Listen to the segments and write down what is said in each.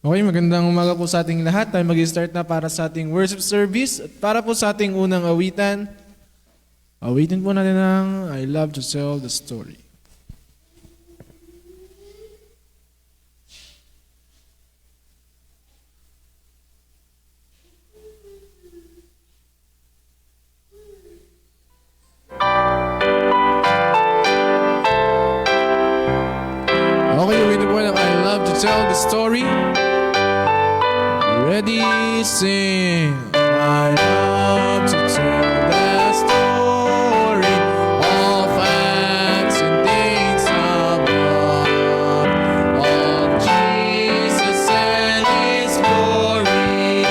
Okay, magandang umaga po sa ating lahat. Tayo mag-start na para sa ating worship service. At para po sa ating unang awitan, awitin po natin ang I Love to Tell the Story. Okay, awitin po ng I Love to Tell the Story. Ready, sing. I love to tell the story of acts and things above, of Jesus and His glory,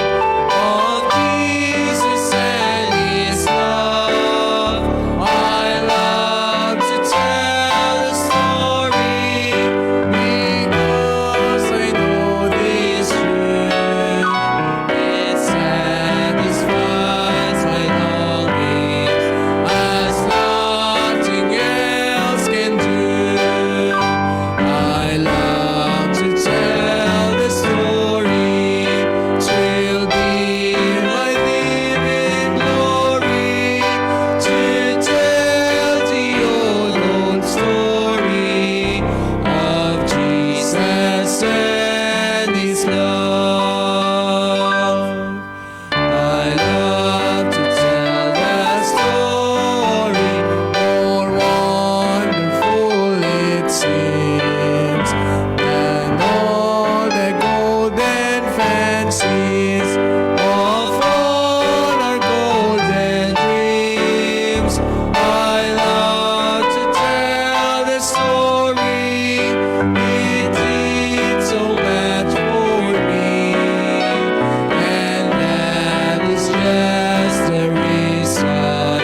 of Jesus and His love. I love to tell the story because I know this truth. It satisfies my longings as nothing else can do. I love to tell the story. 'Twill be my living glory to tell the old story of Jesus and His love. I love to tell the story, more wonderful it seems than all the golden fancies of all our golden dreams. I love to tell the story, it did so much for me, and that is just the reason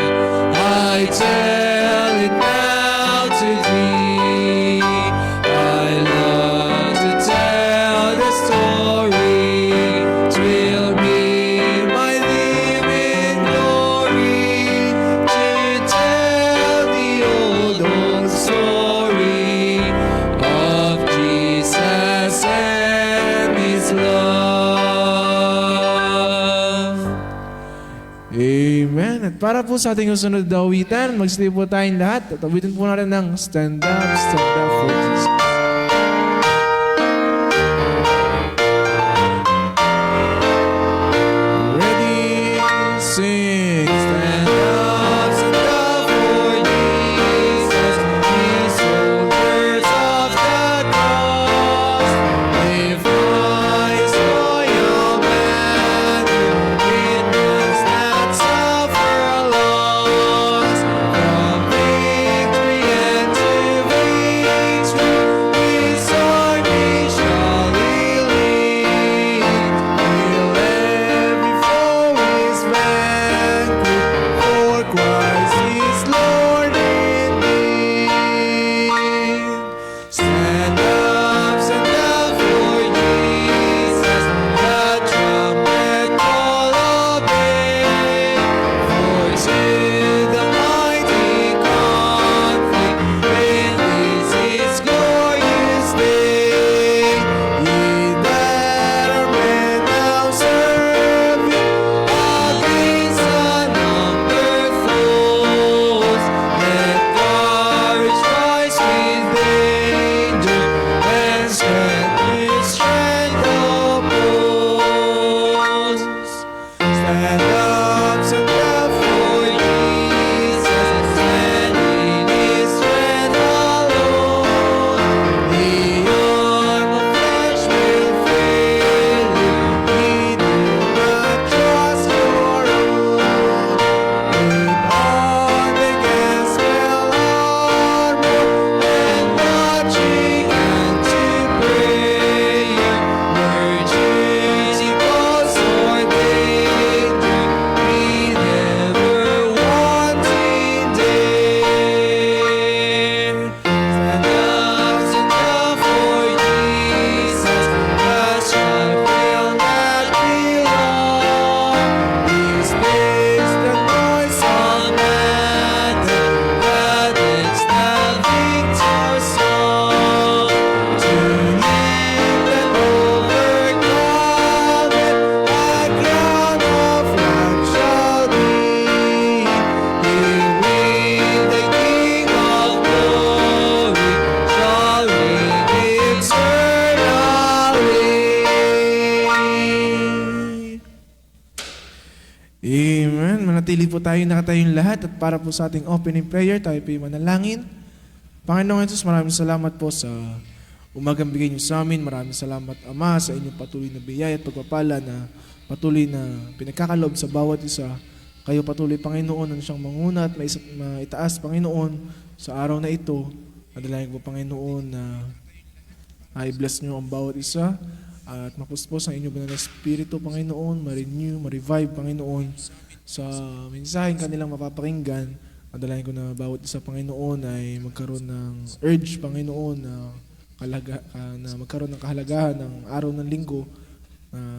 I tell it now to thee. I love to tell the story, 'twill be my living glory to tell the old story of Jesus and His love. Amen. At para po sa ating susunod na awitan, mag-stay po tayong lahat at awitin po natin ng Stand Up for Jesus. Ready, sing. Stand up for Jesus, His soldiers of the cross. Lift His royal banner, witness that suffer loss. From victory and to victory, manatili po tayo nakatayong lahat at para po sa ating opening prayer, tayo po yung manalangin. Panginoon Jesus, maraming salamat po sa umagang bigay niyo sa amin. Maraming salamat, Ama, sa inyong patuloy na biyaya at pagpapala na patuloy na pinagkakaloob sa bawat isa. Kayo patuloy, Panginoon, ang siyang manguna at maitaas, Panginoon, sa araw na ito. Nadalayan ko, Panginoon, na i-bless niyo ang bawat isa at mapuspos ang inyong banal na Espiritu, Panginoon, ma-renew, ma-revive, Panginoon, sa mensaheng kanilang mapapakinggan. Nadalayan ko na bawat isa, Panginoon, ay magkaroon ng urge, Panginoon, na magkaroon ng kahalagahan ng araw ng linggo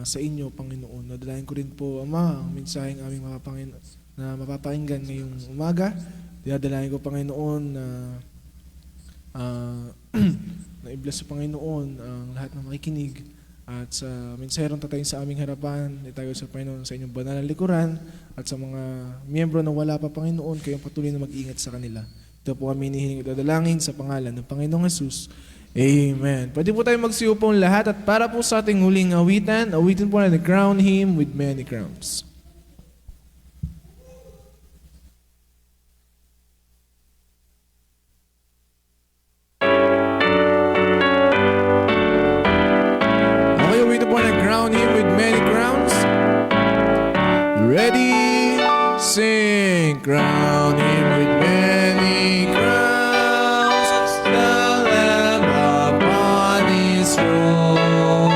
sa inyo, Panginoon. Nadalayan ko rin po, Ama, ang mensaheng aming na mapapakinggan ngayong umaga. Dinadalayan ko, Panginoon, na na i-bless sa Panginoon ang lahat ng makikinig. At sa mensaherong tatayin sa aming harapan, itayo sa Panginoon sa inyong banal na likuran at sa mga miyembro na wala pa, Panginoon, kayong patuloy na mag-ingat sa kanila. Ito po kami hinihiling at dadalangin sa pangalan ng Panginoong Jesus. Amen. Pwede po tayo magsiupong lahat at para po sa ating huling awitan, awitin po na the crown him with many crowns. Sing, crown him with many crowns, the Lamb upon his throne.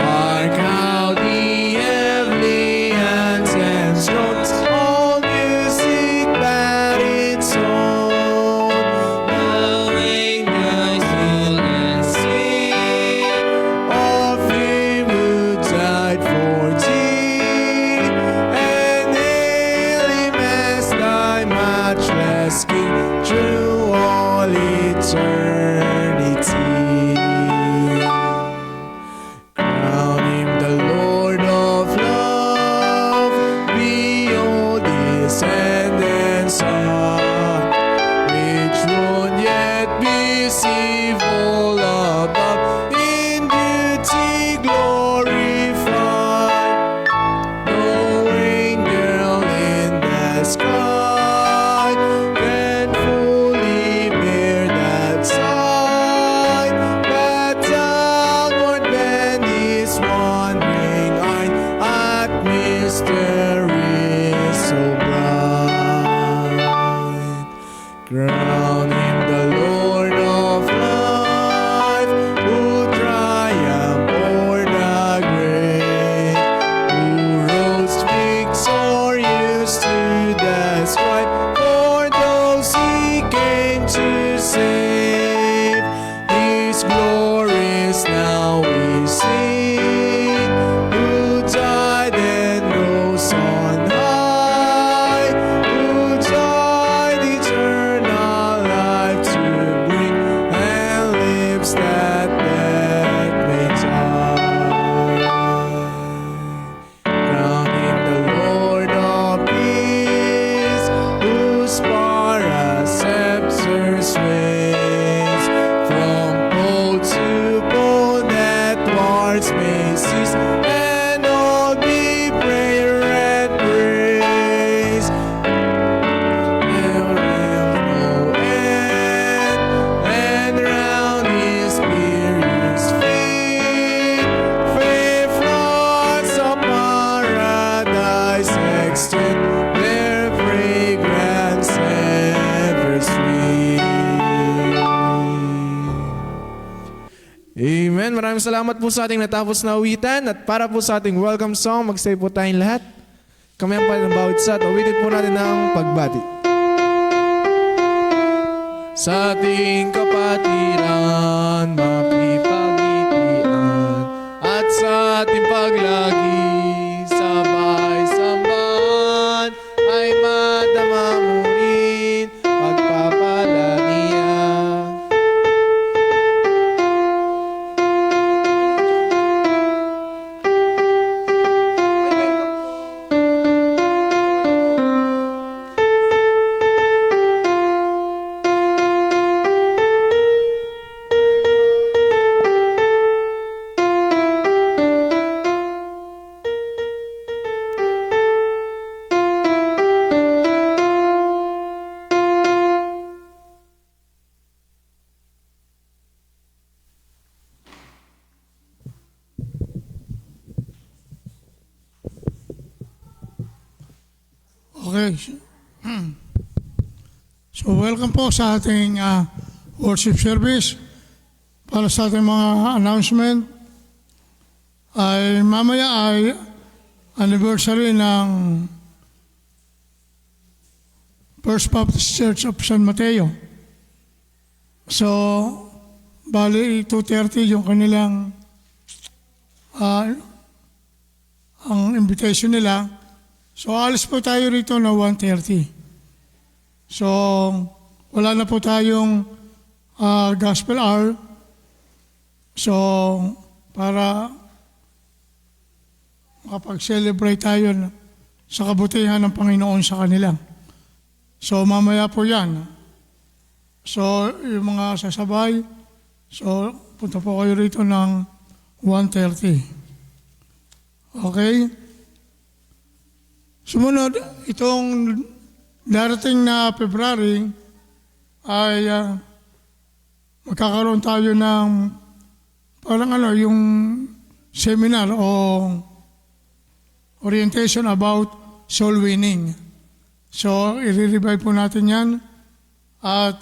Hark how the heavenly anthems notes, all music bad its own. The angels kneel and sing of him who died for thee. King through all eternity. Crown him the Lord of love, behold his descendants on, which won't yet be seen full above, in beauty glorified. No angel in the sky crown him the Lord of life, who triumphed o'er the grave, who rose victorious to the strife for those he came to save. His glories now we sing, who died and rose on high, who died eternal life to bring, and lives that death may die. Crown him the Lord of peace, whose power a scepter sways. From pole to pole that wars may cease, and all be prayer and praise. There is no end, and round his glorious feet fair floods of paradise extend, their fragrance ever sweet. Amen. Maraming salamat po sa ating natapos na awitan at para po sa ating welcome song, mag-stay po tayong lahat. Kami ang pala ng bawat isa at awitin po natin ang pagbati. Sa ating kapatiran, makipagitian, at sa ating paglagi, sabay sambahan, ay madama mo rin pagpapala niya. Okay. So welcome po sa ating worship service. Para sa ating mga announcement, ay mamaya ay anniversary ng First Baptist Church of San Mateo. So, bali 2:30 yung kanilang ang invitation nila. So, alis po tayo rito na 1:30. So, wala na po tayong gospel hour. So, para makapag-celebrate tayo sa kabutihan ng Panginoon sa kanila. So, mamaya po yan. So, yung mga sasabay, so, punta po kayo rito ng 1:30. Okay? Sumunod, itong darating na February ay magkakaroon tayo ng parang yung seminar o orientation about soul winning. So, i-revive po natin yan at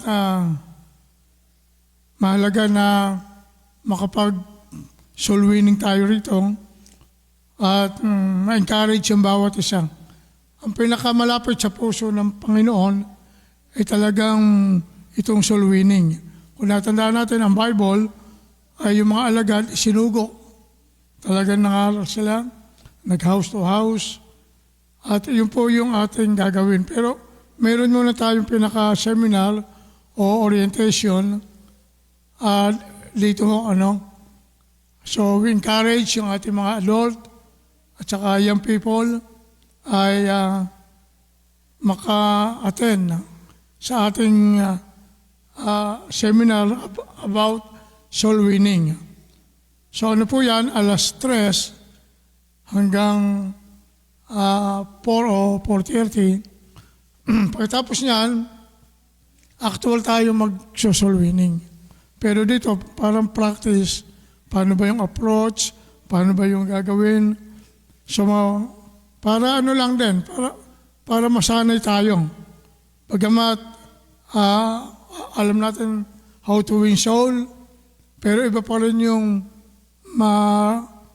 mahalaga na makapag-soul winning tayo rito at ma-encourage yung bawat isa. Ang pinakamalapit sa puso ng Panginoon ay talagang itong soul winning. Kung natandaan natin ang Bible, ay yung mga alagad sinugo. Talagang nangaral sila, nag-house to house, at yun po yung ating gagawin. Pero meron muna tayong pinaka-seminar o orientation dito So we encourage yung ating mga adult at saka young people ay maka-attend sa ating seminar about soul winning. So ano po yan, 3:00 hanggang 4 o 4:30. Pagkatapos niyan, actual tayo mag-soul winning. Pero dito, parang practice, paano ba yung approach, paano ba yung gagawin. So para lang din, para masanay tayo. Bagamat alam natin how to win soul, pero iba pa rin yung magkaroon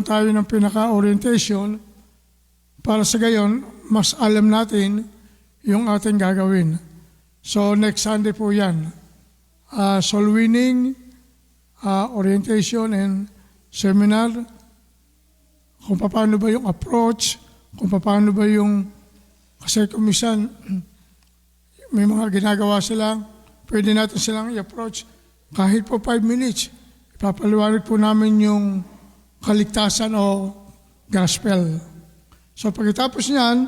tayo ng pinaka-orientation para sa gayon, mas alam natin yung ating gagawin. So next Sunday po yan. Soul winning, orientation and seminar. Kung paano ba yung approach, kung paano ba yung, kasi kung minsan, may mga ginagawa sila, pwede natin silang i-approach kahit po 5 minutes. Ipapaliwanag po namin yung kaligtasan o gospel. So pagkatapos niyan,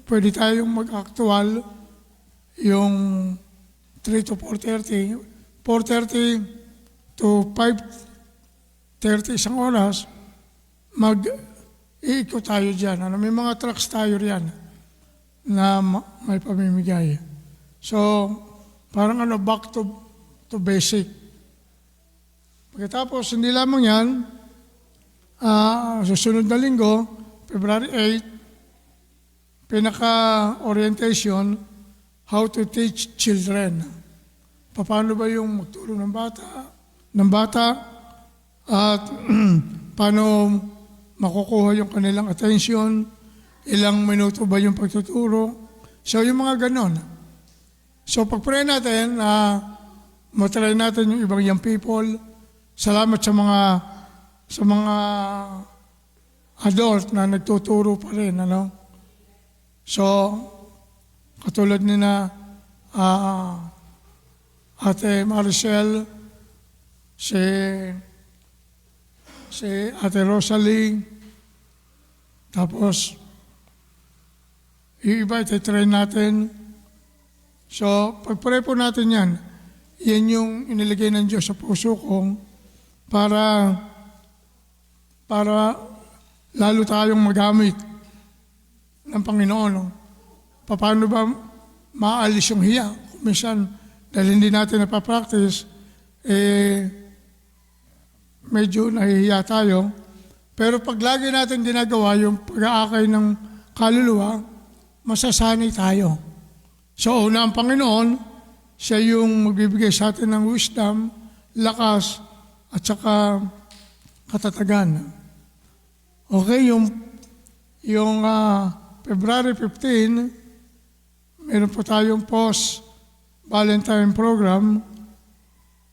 pwede tayong mag-actual yung 3 to 4:30, 4:30 to 5:30 isang oras, mag-iikot tayo dyan. May mga trucks tayo riyan na may pamimigay. So, parang back to basic. Pagkatapos, hindi lamang yan, susunod na linggo, February 8, pinaka-orientation, how to teach children. Paano ba yung magturo ng bata, at paano makukuha yung kanilang attention, ilang minuto ba yung pagtuturo. So, yung mga ganon. So, pag-pray natin, matry natin yung ibang young people. Salamat sa mga adult na nagtuturo pa rin. So, katulad ni na Ate Maricel, si Ate Rosalie, tapos yung iba iti-train natin. So, pag-pray po natin yan, yan yung inilagay ng Diyos sa puso ko para lalo tayong magamit ng Panginoon. Paano ba maalis yung hiya? Kung minsan, dahil hindi natin napapractice, medyo nahihiya tayo. Pero pag lagi natin ginagawa yung pag-aakay ng kaluluwa, masasanay tayo. So una ang Panginoon, siya yung magbibigay sa atin ng wisdom, lakas, at saka katatagan. Okay, yung February 15, meron po tayong post-Valentine program.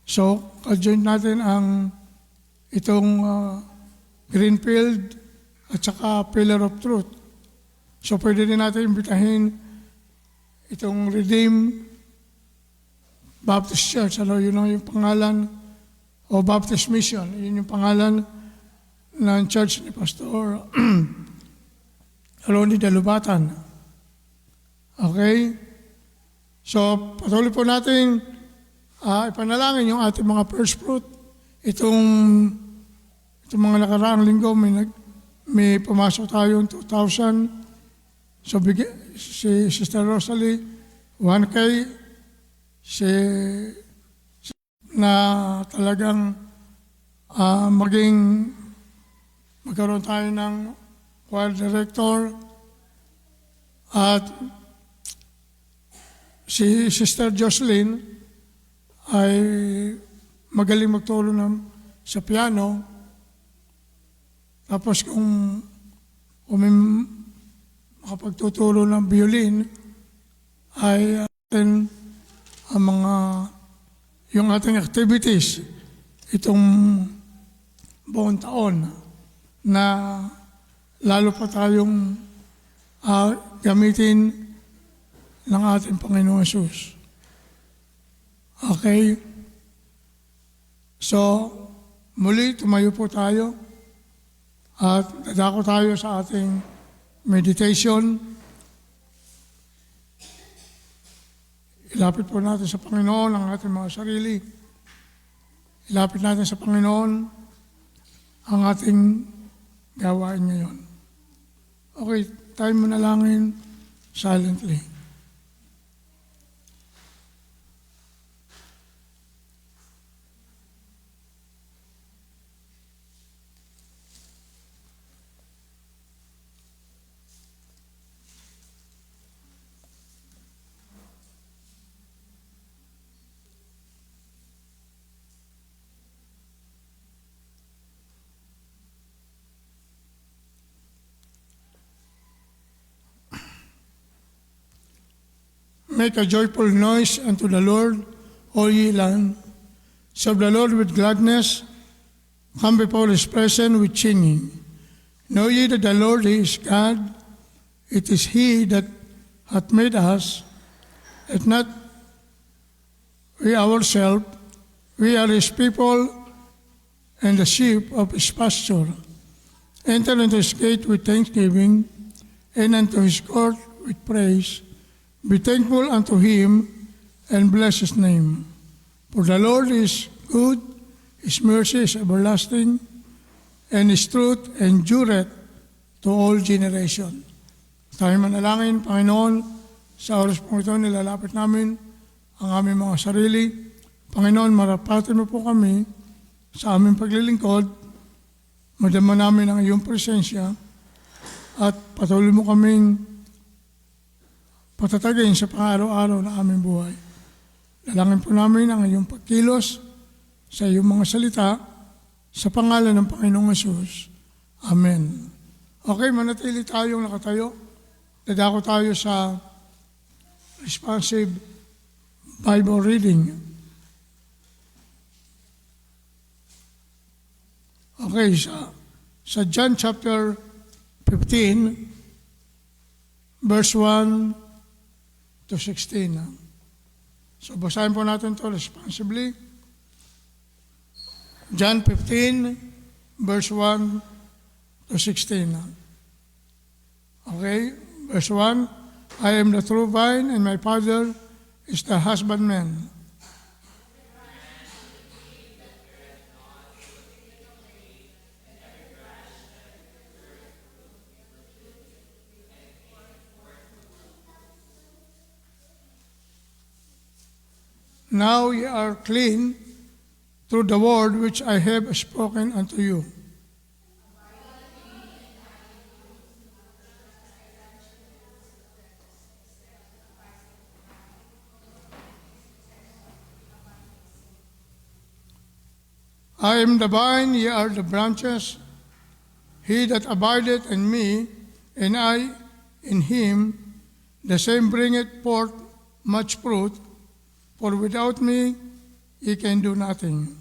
So, ka-join natin ang itong Greenfield at saka Pillar of Truth. So, pwede din natin imbitahin itong Redeem Baptist Church. Ano, yun ang yung pangalan, o Baptist Mission. Yun yung pangalan ng church ni Pastor Ronnie Dalubatan. Okay? So, patuloy po natin ipanalangin yung ating mga first fruit. Itong mga nakaraang linggo, may pumasok tayong 2,000. So, si Sister Rosalie, 1K, na talagang magkaroon tayo ng choir director, at si Sister Jocelyn ay magaling magturo sa piano. Tapos kung may makapagtuturo ng violin, ay atin ang yung ating activities itong buong taon na lalo pa tayong gamitin ng ating Panginoon Jesus. Okay? So, muli tumayo po tayo at dadako tayo sa ating meditation. Ilapit po natin sa Panginoon ang ating mga sarili. Ilapit natin sa Panginoon ang ating gawain ngayon. Okay, tayo manalangin silently. Make a joyful noise unto the Lord, all ye land. Serve the Lord with gladness. Come before His presence with singing. Know ye that the Lord is God. It is He that hath made us, and not we ourselves. We are His people and the sheep of His pasture. Enter into His gate with thanksgiving, and unto His court with praise. Be thankful unto Him, and bless His name. For the Lord is good, His mercy is everlasting, and His truth endureth to all generations. Tayo manalangin, Panginoon, sa oras po ito, nilalapit namin ang aming mga sarili. Panginoon, marapatin mo po kami sa aming paglilingkod. Madama namin ang iyong presensya at patuloy mo kaming patatagin sa pang-araw-araw na aming buhay. Dalangin po namin ang iyong pagkilos sa iyong mga salita sa pangalan ng Panginoong Hesus. Amen. Okay, manatili tayong nakatayo. Dadako tayo sa responsive Bible reading. Okay, sa John chapter 15, verse 1 to 16. So, basahin po natin ito responsibly. John 15, verse 1 to 16. Okay, verse 1, I am the true vine, and my Father is the husbandman. Now ye are clean through the word which I have spoken unto you. I am the vine, ye are the branches. He that abideth in me, and I in him, the same bringeth forth much fruit, for without me ye can do nothing.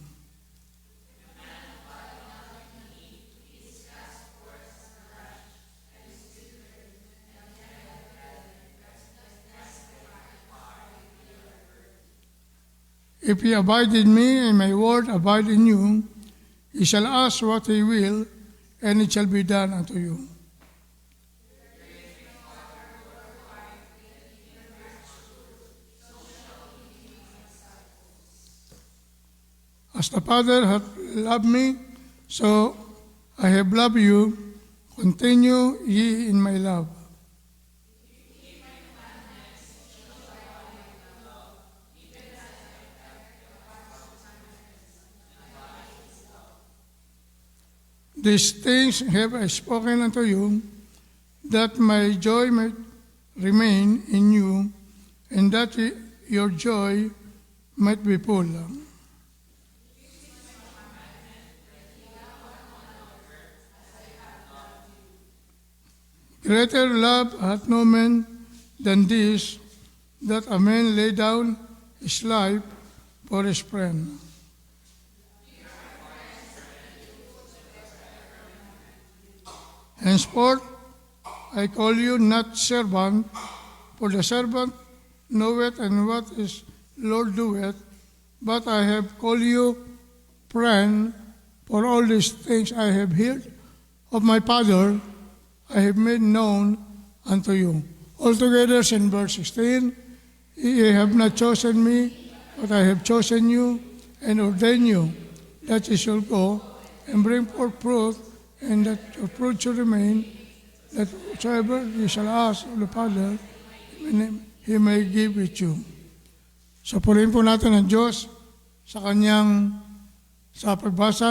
If ye abide in me, and my word abide in you, ye shall ask what ye will, and it shall be done unto you. As the Father hath loved me, so I have loved you. Continue ye in my love. These things have I spoken unto you, that my joy might remain in you, and that your joy might be full. Greater love hath no man than this, that a man lay down his life for his friend. Henceforth, I call you not servant, for the servant knoweth and what his Lord doeth, but I have called you friend, for all these things I have heard of my Father, I have made known unto you. Altogether, in verse 16, ye have not chosen me, but I have chosen you and ordained you, that ye shall go and bring forth fruit, and that your fruit shall remain, that whatsoever ye shall ask of the Father, He may give it you. So purihin po natin ang Diyos sa pagbasa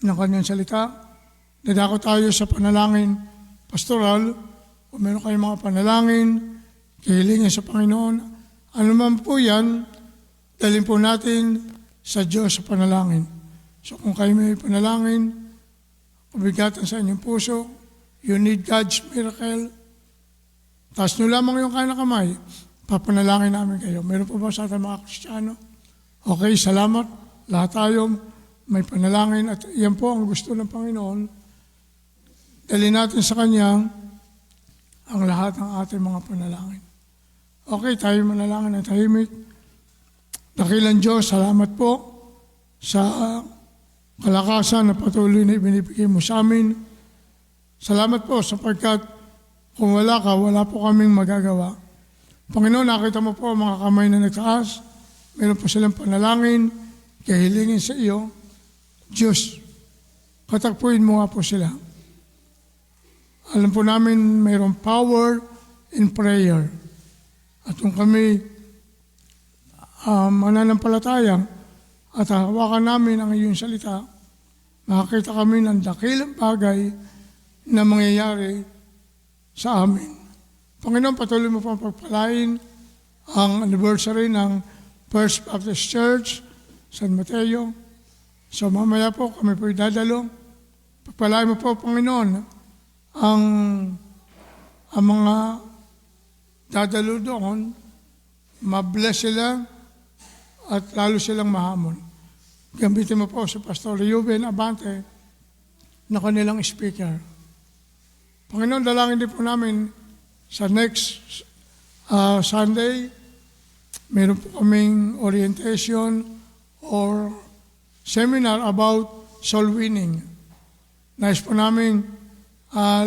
ng kanyang salita. Dadako tayo sa panalangin pastoral. Kung meron kayong mga panalangin, kahilingin sa Panginoon, ano man po yan, dalhin po natin sa Diyos sa panalangin. So kung kayo may panalangin, kubigatan sa inyong puso, you need God's miracle, taas nyo lamang yung kanang kamay, papanalangin namin kayo. Meron po ba sa ating mga Kristiyano? Okay, salamat. Lahat tayo may panalangin at yan po ang gusto ng Panginoon. Dali natin sa Kanya ang lahat ng ating mga panalangin. Okay, tayo manalangin ng tahimik. Dakilang Diyos, salamat po sa kalakasan na patuloy na ibinibigay mo sa amin. Salamat po sapagkat kung wala ka, wala po kaming magagawa. Panginoon, nakita mo po ang mga kamay na nagtaas. Meron po silang panalangin, kahilingin sa iyo. Diyos, katakpuin mo nga po sila. Alam po namin mayroong power in prayer. At kung kami mananampalataya, at hawakan namin ang iyong salita, makakita kami ng dakilang bagay na mangyayari sa amin. Panginoon, patuloy mo po pagpalain ang anniversary ng First Baptist Church, San Mateo. So mamaya po kami po idadalo. Pagpalain mo po, Panginoon, ang mga dadalo doon, mabless sila at lalo silang mahamon. Gamitin mo po si Pastor Ruben Abante na kanilang speaker. Panginoon, dalangin din po namin sa next Sunday, meron po kaming orientation or seminar about soul winning. Nais po namin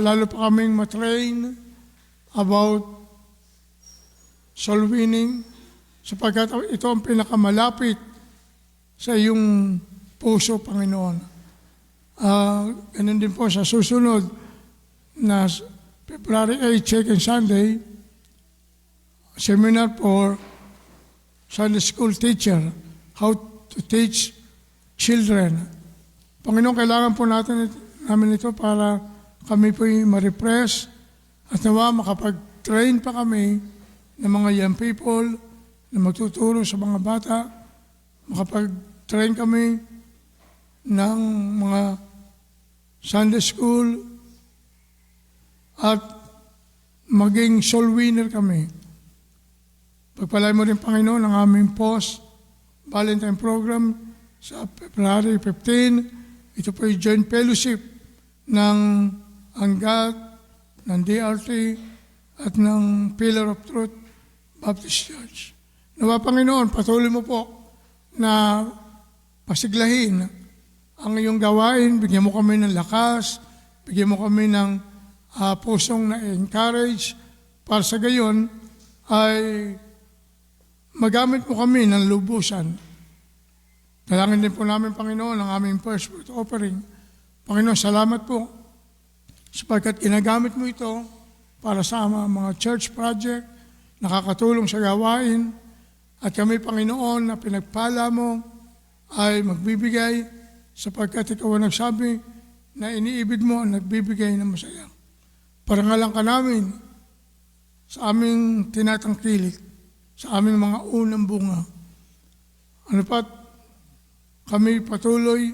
lalo pa kaming matrain about soul winning sapagkat ito ang pinakamalapit sa iyong puso, Panginoon. Ganun din po sa susunod na February 8, Second Sunday, seminar for Sunday School teacher, how to teach children. Panginoon, kailangan po namin ito para kami po'y ma-refresh at nawa makapag-train pa kami ng mga young people na magtuturo sa mga bata, makapag-train kami ng mga Sunday school at maging soul winner kami. Pagpalain mo rin, Panginoon, ang aming post-Valentine program sa February 15. Ito po yung joint fellowship ng Angat, ng DRT, at ng Pillar of Truth Baptist Church. Nawa, Panginoon, patuloy mo po na pasiglahin ang iyong gawain, bigyan mo kami ng lakas, bigyan mo kami ng pusong na-encourage para sa gayon ay magamit mo kami ng lubusan. Dalangin din po namin, Panginoon, ang aming first fruit offering. Panginoon, salamat po sapagkat ginagamit mo ito para sa mga church project, nakakatulong sa gawain, at kami, Panginoon, na pinagpala mo ay magbibigay sapagkat ikaw ang nagsabi na iniibig mo ang nagbibigay ng masaya. Parangalan ka namin sa aming tinatangkilik, sa aming mga unang bunga. Ano pat, kami patuloy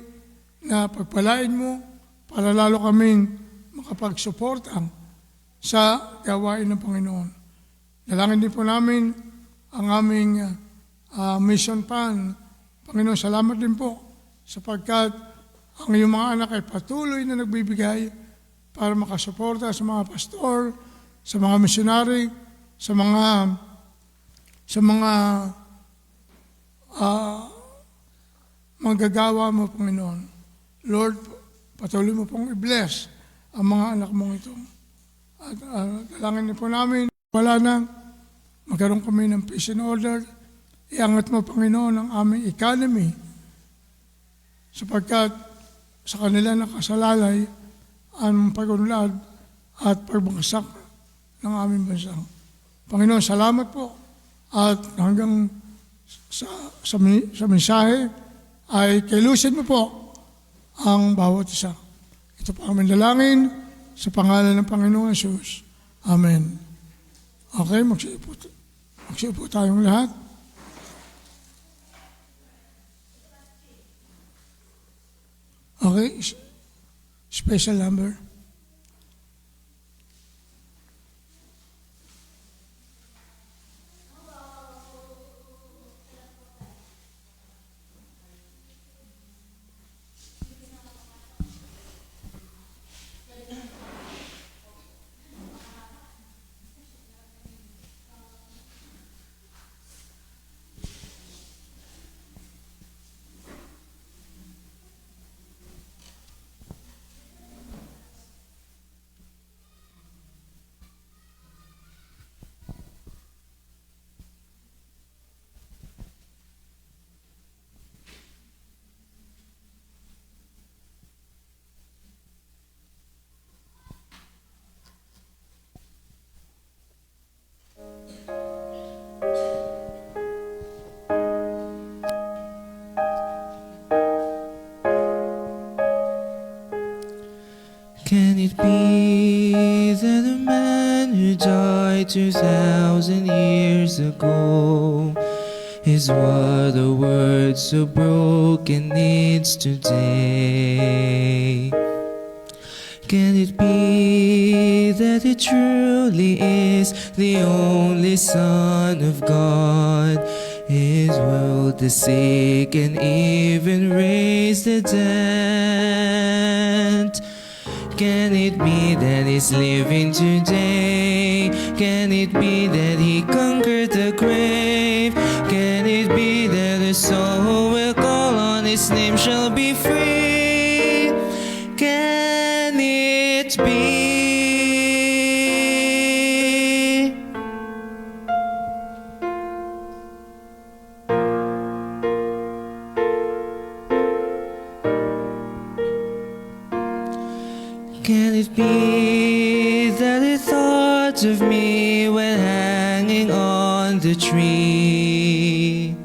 na pagpalain mo para lalo kaming makapagsuporta sa gawain ng Panginoon. Dalangin din po namin ang aming mission pan. Panginoon, salamat din po sapagkat ang iyong mga anak ay patuloy na nagbibigay para makasuporta sa mga pastor, sa mga missionary, sa mga manggagawa mo, Panginoon. Lord, patuloy mo pong i-bless ang mga anak mong ito. At dalangin din po namin, wala na, magkaroon kami ng peace and order. Iangat mo, Panginoon, ang aming economy sapagkat sa kanila nakasalalay ang pagunlad at pagbagsak ng aming bansa. Panginoon, salamat po at hanggang sa mensahe ay kilusin mo po ang bawat isa. Ito po aming dalangin sa pangalan ng Panginoon Jesus. Amen. Okay, magsiupo tayong lahat. Okay, special number. Can it be that a man who died 2,000 years ago is what a world so broken needs today? Can it be that it truly is the only Son of God? His world the sick and even raised the dead. Can it be that He's living today? Can it be that He conquered the grave? Can it be that the soul who will call on His name shall be free? Can it be? Can it be that He thought of me when hanging on the tree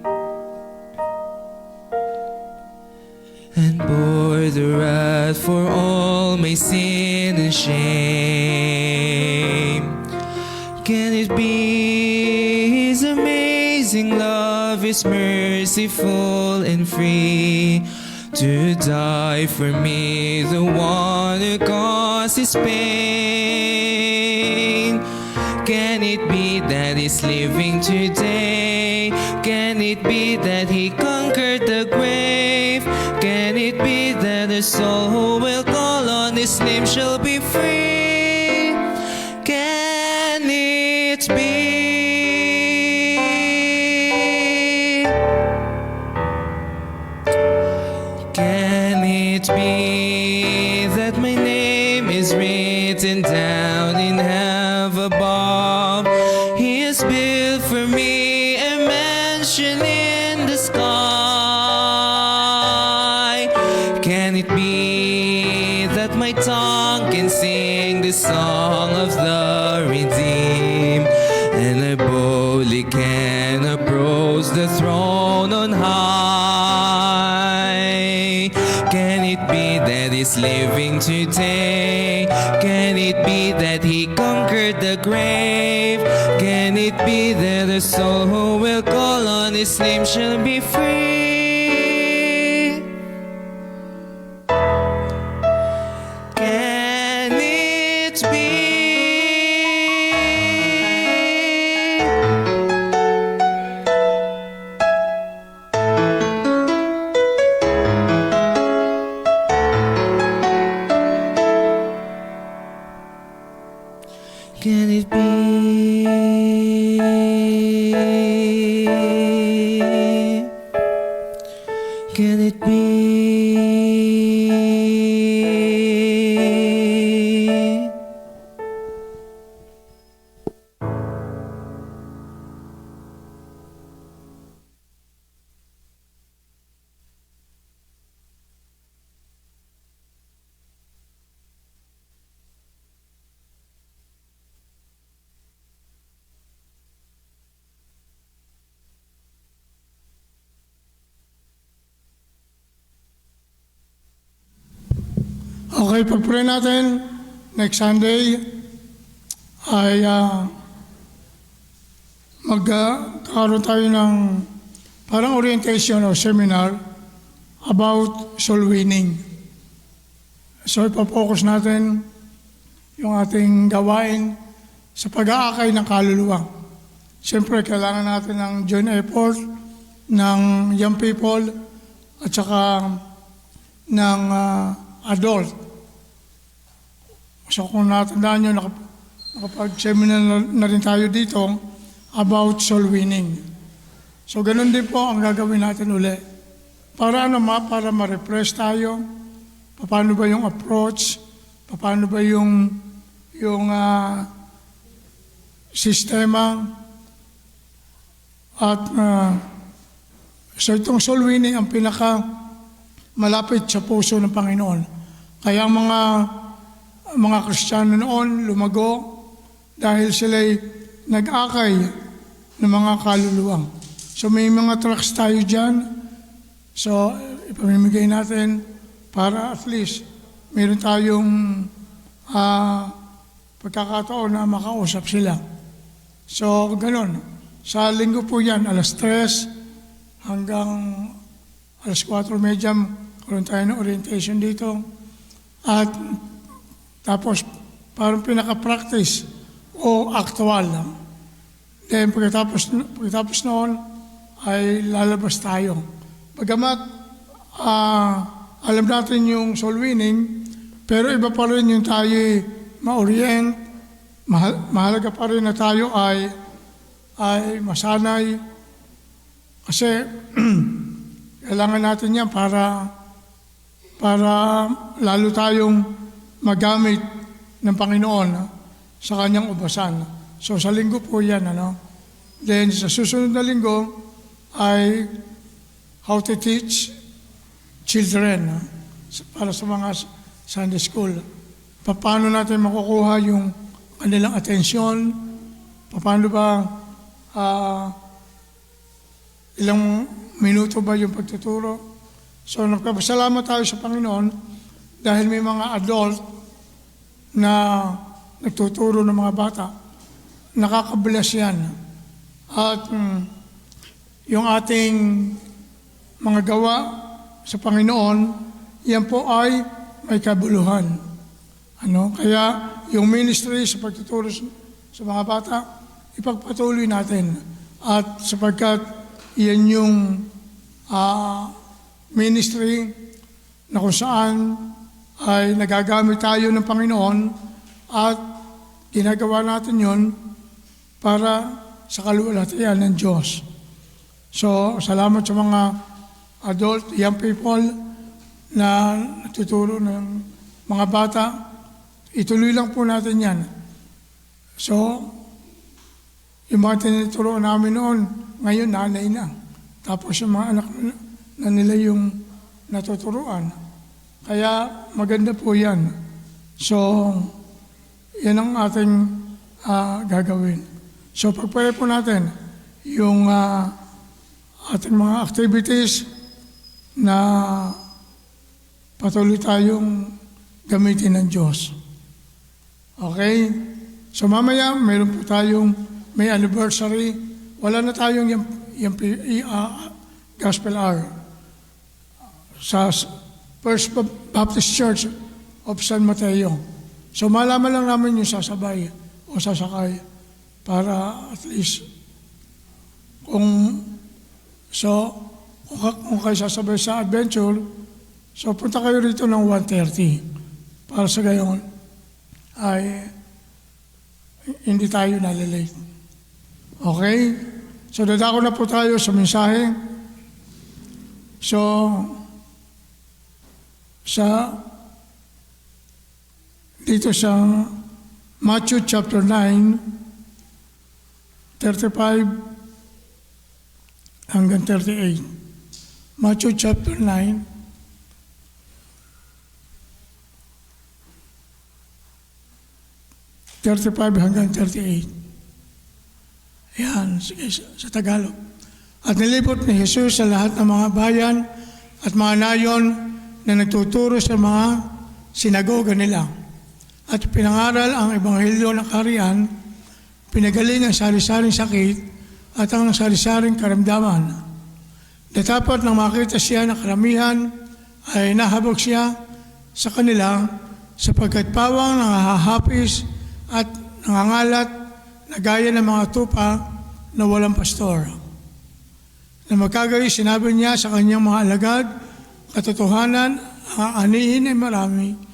and bore the wrath for all my sin and shame? Can it be His amazing love is merciful and free? to die for me, the one who causes pain. Can it be that he's living today? Can it be that he conquered the grave? Can it be that the soul who will call on his name shall be free? Can it be? Can it be that my name is written down in heaven above? He has built for me a mansion in the sky. Can it be that my tongue can sing the song of the redeemed, and I boldly can approach the throne on high? Can it be that he's living today? Can it be that he conquered the grave? Can it be that the soul who will call on his name shall be free? Can it be? Can it be? Can it be? Okay, pag-pray natin, next Sunday ay magkaroon tayo ng parang orientation o seminar about soul winning. So ipapokus natin yung ating gawain sa pag-aakay ng kaluluwa. Siyempre, kailangan natin ng joint effort ng young people at saka ng adult. So kung natandaan nyo, nakapag-seminar na rin tayo dito about soul winning. So ganun din po ang gagawin natin uli. Para para ma-refresh tayo, paano ba yung approach, paano ba yung sistema, at so itong soul winning ang pinaka malapit sa puso ng Panginoon. Kaya mga Kristiyano noon lumago dahil sila'y nag-akay ng mga kaluluwa. So may mga tracks tayo dyan. So ipamimigay natin para at least meron tayong pagkakataon na makausap sila. So ganun. Sa linggo po yan, 3:00 hanggang 4:30 karoon tayo ng orientation dito. At tapos, parang pinaka-practice o actual. Then, pagkatapos noon, ay lalabas tayo. Bagamat, alam natin yung soul winning, pero iba pa rin yung tayo ma-orient, mahalaga pa rin na tayo ay masanay. Kasi, kailangan natin yan para lalo tayong magamit ng Panginoon sa kanyang ubasan. So sa linggo po yan. Then sa susunod na linggo ay how to teach children para sa mga Sunday school. Paano natin makukuha yung kanilang atensyon, paano ba ilang minuto ba yung pagtuturo. So nagpapasalamat tayo sa Panginoon dahil may mga adult na nagtuturo ng mga bata. Nakakabless yan. At yung ating mga gawa sa Panginoon, yan po ay may kabuluhan. Kaya yung ministry sa pagtuturo sa mga bata, ipagpatuloy natin. At sapagkat yan yung ministry na kung saan ay nagagamit tayo ng Panginoon at ginagawa natin yon para sa kaluwalhatian ng Diyos. So, salamat sa mga adult, young people na natuturo ng mga bata. Ituloy lang po natin yan. So, yung mga tinuturoan namin noon, ngayon nanay na. Tapos yung mga anak na nila yung natuturuan. Kaya maganda po yan. So, yan ang ating gagawin. So, pagpare po natin yung ating mga activities na patuloy tayong gamitin ng Diyos. Okay? So, mamaya, mayroon po tayong may anniversary. Wala na tayong yung gospel hour sa First Baptist Church of San Mateo. So malaman lang namin yung sasabay o sasakay para at least kung kayo sasabay sa adventure, so punta kayo rito ng 1:30 para sa gayon ay hindi tayo nalilate. Okay? So dadako na po tayo sa mensahe. So dito sa Matthew chapter 9, 35 hanggang 38. Matthew chapter 9, hanggang 38. Yan, sige, sa Tagalog. At nilipot ni Jesus sa lahat ng mga bayan at mga nayon na nagtuturo sa mga sinagoga nila. At pinangaral ang ebanghelyo ng kaharian, pinagaling ang sari-saring sakit at ang sari-saring karamdaman. Datapat nang makita siya ng karamihan, ay nahabog siya sa kanila sapagkat pawang nangahahapis at nangangalat na gaya ng mga tupa na walang pastor. Na magkagayon, sinabi niya sa kanyang mga alagad, katotohanan, ang anihin ay marami,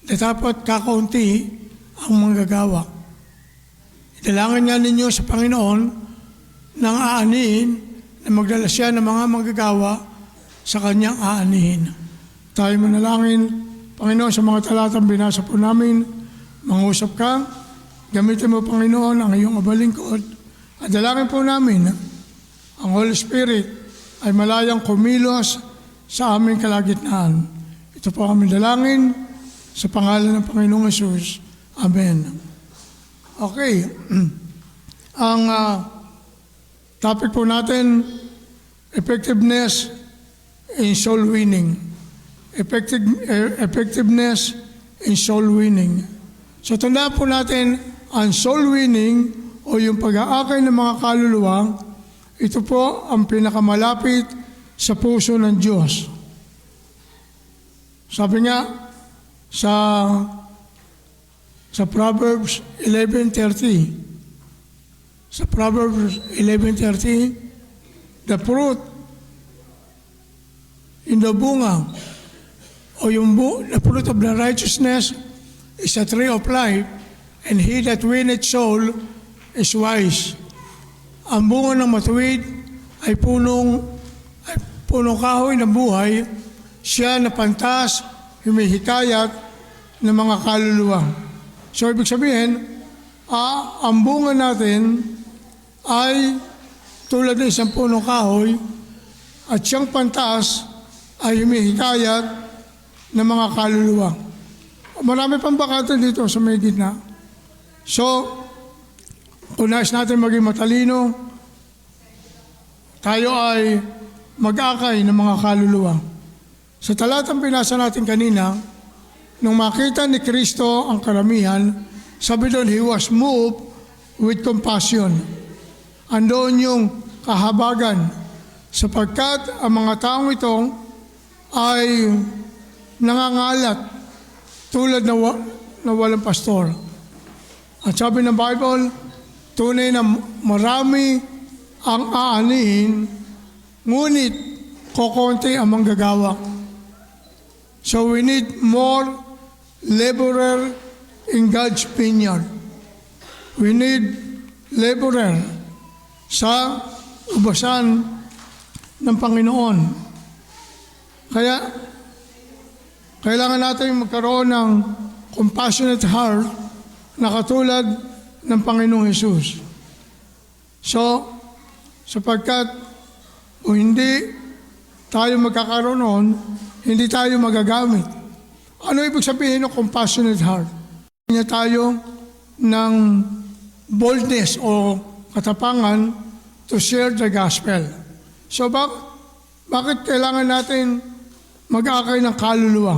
dapat kakaunti ang manggagawa. Idalangin nga ninyo sa Panginoon ng aanihin na magdala siya ng mga manggagawa sa kanyang aanihin. Tayo manalangin, Panginoon, sa mga talatang binasa po namin, mangusap ka, gamitin mo, Panginoon, ang iyong abalingkod, at dalangin po namin, ang Holy Spirit ay malayang kumilos sa aming kalagitnaan. Ito po kami dalangin sa pangalan ng Panginoong Hesus. Amen. Okay. Ang topic po natin, effectiveness in soul winning. Effectiveness in soul winning. So tandaan po natin, ang soul winning o yung pag-aakay ng mga kaluluwa, ito po ang pinakamalapit sa puso ng Diyos. Sabi nga sa Proverbs 11:30, sa Proverbs 11:30, the fruit in the bunga o the fruit of the righteousness is a tree of life, and he that winneth soul is wise. Ang bunga ng matuwid ay punong kahoy ng buhay, siya na pantas, humihikayat ng mga kaluluwa. So, ibig sabihin, ang bunga natin ay tulad ng isang punong kahoy at siyang pantas ay humihikayat ng mga kaluluwa. Marami pang bakante dito sa may gitna. So, kung nais natin maging matalino, tayo ay mag-akay ng mga kaluluwa. Sa talatang pinasa natin kanina, nung makita ni Kristo ang karamihan, sabi doon, He was moved with compassion. Andoon yung kahabagan, sapagkat ang mga taong ito ay nangangalat tulad na walang pastor. At sabi ng Bible, tunay na marami ang aanihin, ngunit kokonti ang manggagawa. So we need more laborer in God's vineyard. We need laborer sa ubasan ng Panginoon. Kaya, kailangan natin magkaroon ng compassionate heart na katulad ng Panginoong Hesus. So, sapagkat kung hindi tayo magkakaroon nun, hindi tayo magagamit. Ano ibig sabihin ng compassionate heart? Niya tayo ng boldness o katapangan to share the gospel. So, bakit kailangan natin mag-akay ng kaluluwa?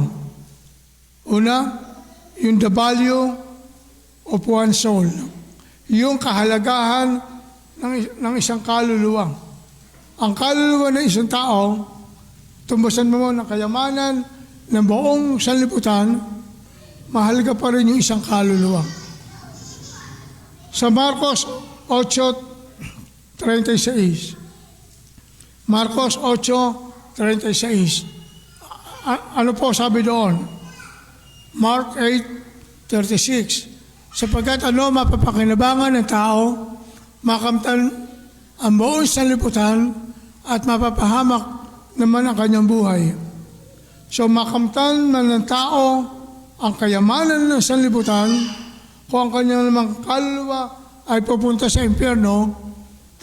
Una, yung the value of one soul. Yung kahalagahan ng isang kaluluwa. Ang kaluluwa ng isang tao, tumbasan mo ng kayamanan ng buong sanlibutan, mahalaga pa rin yung isang kaluluwa. Sa Marcos 8:36. Marcos 8:36. Ano po sabi doon? Mark 8:36. Sapagkat mapapakinabangan ng tao, makamtan ang buong sanlibutan at mapapahamak naman ang kanyang buhay. So makamtan man ng tao ang kayamanan ng sanlibutan, kung ang kanyang namang kaluluwa ay pupunta sa impyerno,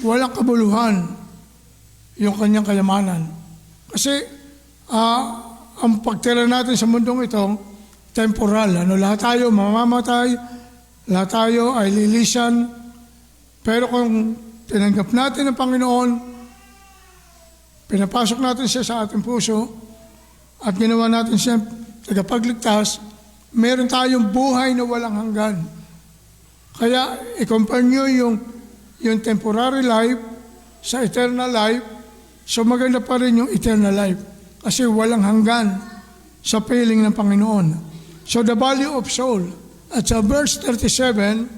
walang kabuluhan yung kanyang kayamanan. Kasi ang pagtira natin sa mundong ito, temporal. Lahat tayo mamamatay, lahat tayo ay lilisan. Pero kung tinanggap natin ang Panginoon, pinapasok natin siya sa ating puso, at ginawa natin siya tagapagligtas, meron tayong buhay na walang hanggan. Kaya i-compare nyo yung temporary life sa eternal life, so maganda pa rin yung eternal life. Kasi walang hanggan sa piling ng Panginoon. So the value of soul. At sa verse 37,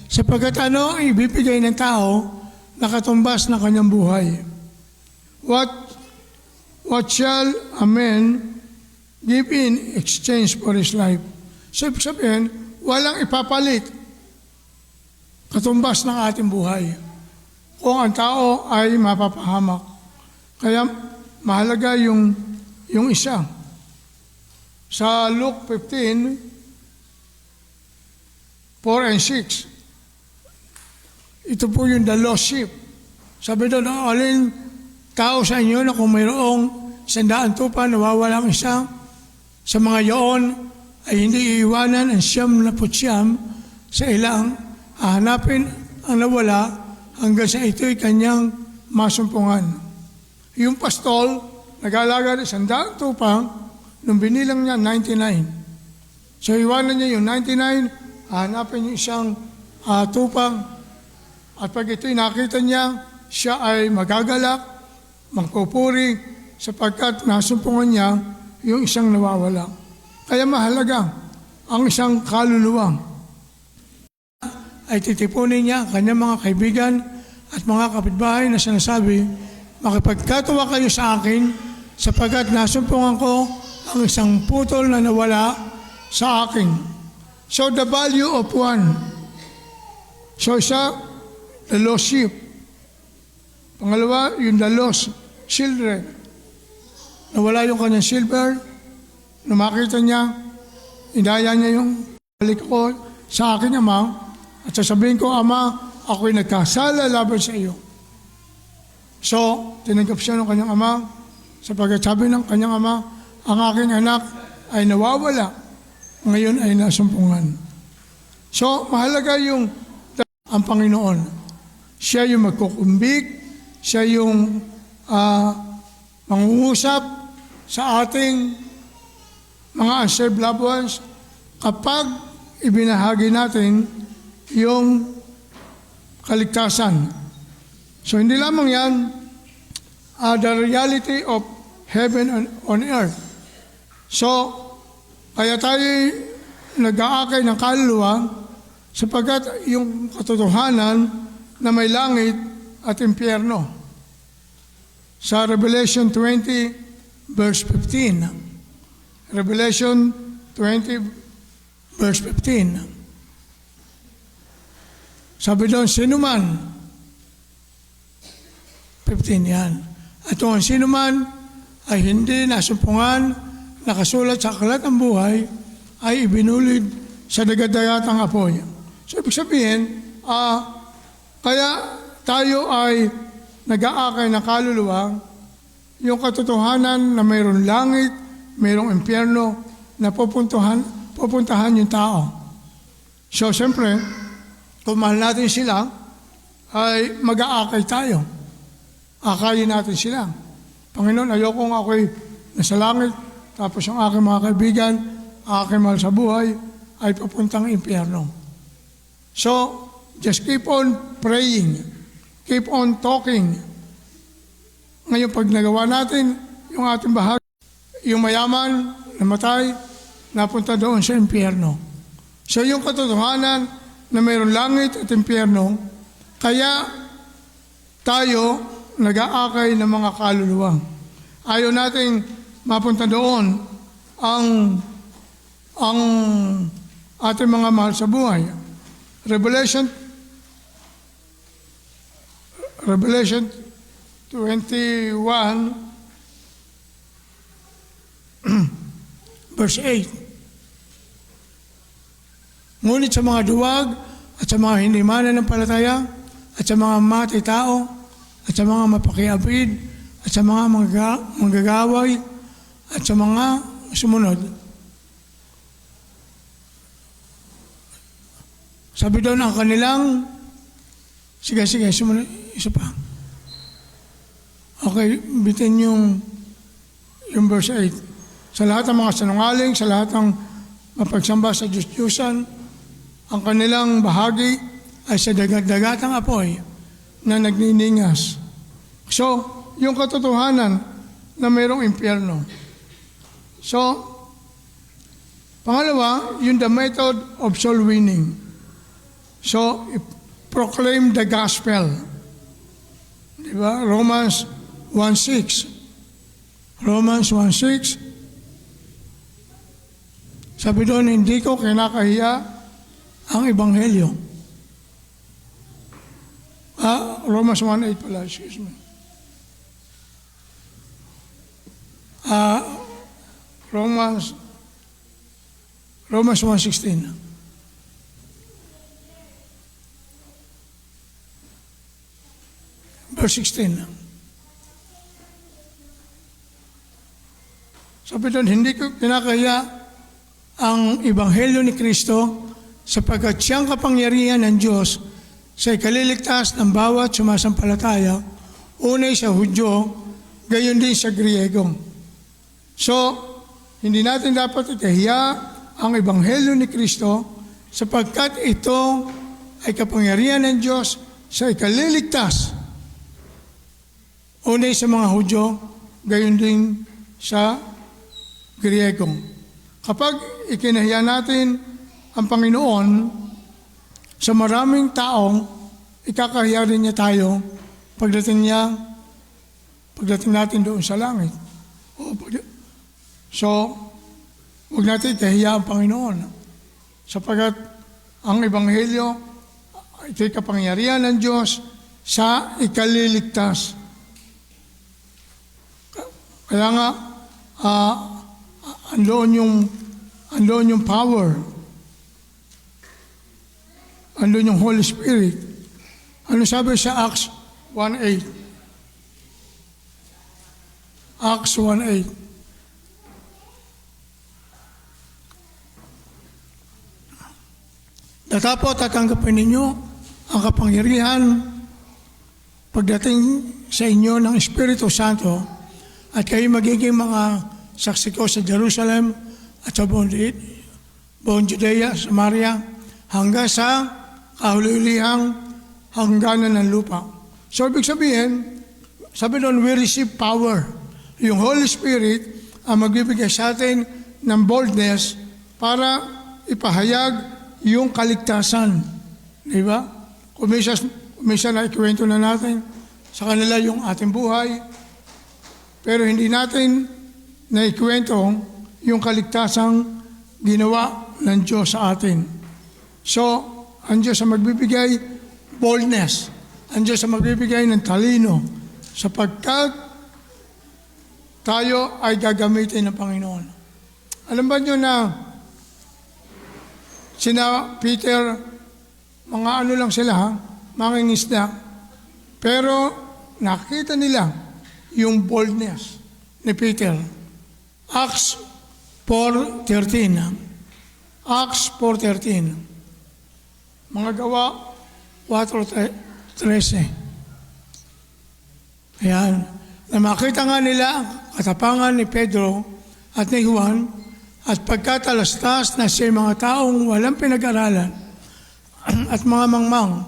sapagkat ang ibibigay ng tao na katumbas ng kanyang buhay. What shall a man give in exchange for his life? So ibig sabihin, walang ipapalit katumbas ng ating buhay kung ang tao ay mapapahamak. Kaya mahalaga yung isa. Sa Luke 15:4 and 6, ito po yung the lost sheep. Sabi doon, alin tao sa inyo na kung mayroong 100 tupa, nawawala ang isa, sa mga yaon ay hindi iiwanan ang 99 sa ilang, hahanapin ang nawala hanggang sa ito'y kanyang masumpungan. Yung pastol, nag-aalaga ng 100 tupa, nung binilang niya, 99. So iwanan niya yung 99, hahanapin yung isang tupang, at pag ito'y nakita niya, siya ay magagalak, magpupuri, sapagkat nasumpungan niya yung isang nawawala. Kaya mahalaga ang isang kaluluwa. Ay titipunin niya ang kanyang mga kaibigan at mga kapitbahay na sinasabi, makipagkatuwa kayo sa akin sapagkat nasumpungan ko ang isang putol na nawala sa akin. So the value of one. So isa, the lost sheep. Pangalawa, yung the lost children. Nawala yung kanyang silver, nung makita niya, indaya niya yung balik ko sa akin, Ama, at sasabihin ko, Ama, ako'y nagkasala laban sa iyo. So, tinanggap siya ng kanyang ama, sapagkat sabi ng kanyang ama, ang aking anak ay nawawala, ngayon ay nasumpungan. So, mahalaga ang Panginoon. Siya yung magkukumbik, siya yung mangungusap sa ating mga unserved loved ones kapag ibinahagi natin yung kaligtasan. So hindi lamang yan, the reality of heaven on earth. So, kaya tayo nag-aakay ng kaluluwa sapagkat yung katotohanan na may langit at impyerno. Sa Revelation 20, verse 15. Revelation 20, verse 15. Sabi doon, sino man, 15 yan. At kung sino man ay hindi nasumpungan, nakasulat sa aklat ng buhay, ay ibinulid sa dagat-dagatang apoy. So, ibig sabihin, kaya tayo ay nag-aakay ng kaluluwa, yung katotohanan na mayroong langit, mayroong impyerno, na pupuntahan yung tao. So, siyempre, kung mahal natin sila, ay mag-aakay tayo. Akayin natin sila. Panginoon, ayokong ako'y nasa langit, tapos yung aking mga kaibigan, aking mahal sa buhay, ay papuntang impyerno. So, just keep on praying. Keep on talking. Ngayon, pag nagawa natin yung ating bahagi, yung mayaman, namatay, napunta doon sa impyerno. So, yung katotohanan na mayroong langit at impyerno, kaya tayo nag-aakay ng mga kaluluwa. Ayaw nating mapunta doon ang ating mga mahal sa buhay. Revelation 21 verse 8. Ngunit sa mga duwag at sa mga hindi mananampalataya at sa mga matay tao at sa mga mapakiapid at sa mga manggagaway at sa mga sumunod. Sabi doon ang kanilang, sige, sumunod, isa pa. Okay, bitin yung verse 8. Sa lahat ng mga sinungaling, sa lahat ng mapagsamba sa Diyos-Diyosan, ang kanilang bahagi ay sa dagat-dagatang apoy na nagniningas. So, yung katotohanan na mayroong impyerno. So, pangalawa, yung the method of soul winning. So, proclaim the gospel. Diba? Romans 1:6. Romans 1:6. Sabi doon, hindi ko kinakahiya ang ebanghelyo. Romans 1:8 pala, excuse me. Romans 1:16. Verse 16. Sabi doon, hindi ko kinakahiya ang ebanghelyo ni Kristo sapagkat siyang kapangyarihan ng Diyos sa ikaliligtas ng bawat sumasampalataya, unay sa Hudyo, gayon din sa Griego. So, hindi natin dapat ikahiya ang ebanghelyo ni Kristo sapagkat ito ay kapangyarihan ng Diyos sa ikaliligtas, unay sa mga Hudyo, gayon din sa Griego. Kapag ikinahiya natin ang Panginoon, sa maraming taong ikakahiya rin niya tayo pagdating natin doon sa langit. So, huwag natin ikahiya ang Panginoon. Sapagkat ang Ebanghelyo, ito'y kapangyarihan ng Diyos sa ikaliligtas. Kaya nga, andoon yung power. Andun yung Holy Spirit. Ano sabi sa Acts 1:8? Acts 1:8. Datapot tatanggapin ninyo ang kapangyarihan pagdating sa inyo ng Espiritu Santo at kayo magiging mga saksi ko sa Jerusalem at sa buong Judea, Samaria, hanggang sa kahuli-hulihang hangganan ng lupa. So, ibig sabihin, Sabi doon, we receive power. Yung Holy Spirit ang magbibigay sa atin ng boldness para ipahayag yung kaligtasan. Di ba? Kumisa na ikwento na natin sa kanila yung ating buhay. Pero hindi natin na ikwento yung kaligtasang ginawa ng Diyos sa atin. So, ang Diyos ang magbibigay boldness. Ang Diyos ang magbibigay ng talino sapagkat tayo ay gagamitin ng Panginoon. Alam ba nyo na sina Peter, mga ano lang sila, mga ingisda, pero nakita nila yung boldness ni Peter. Acts 4:13. Acts 4:13. Mga gawa 4:13. Ayan. Na makita nga nila ang katapangan ni Pedro at ni Juan at pagkatalastas na siya mga taong walang pinag-aralan at mga mangmang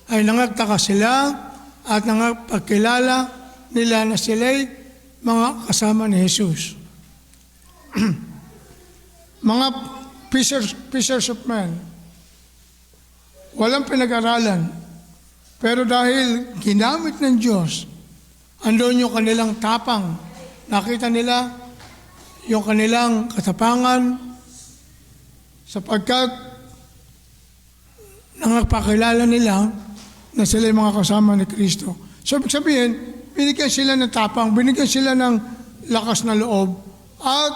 ay nangagtaka sila at nangapagkilala nila na sila'y mga kasama ni Jesus. Mga fishers of men, walang pinag-aralan, pero dahil ginamit ng Diyos, andun yung kanilang tapang. Nakita nila yung kanilang katapangan sapagkat nangapakilala nila na sila yung mga kasama ni Kristo. So, ibig sabihin, binigyan sila ng tapang, binigyan sila ng lakas na loob at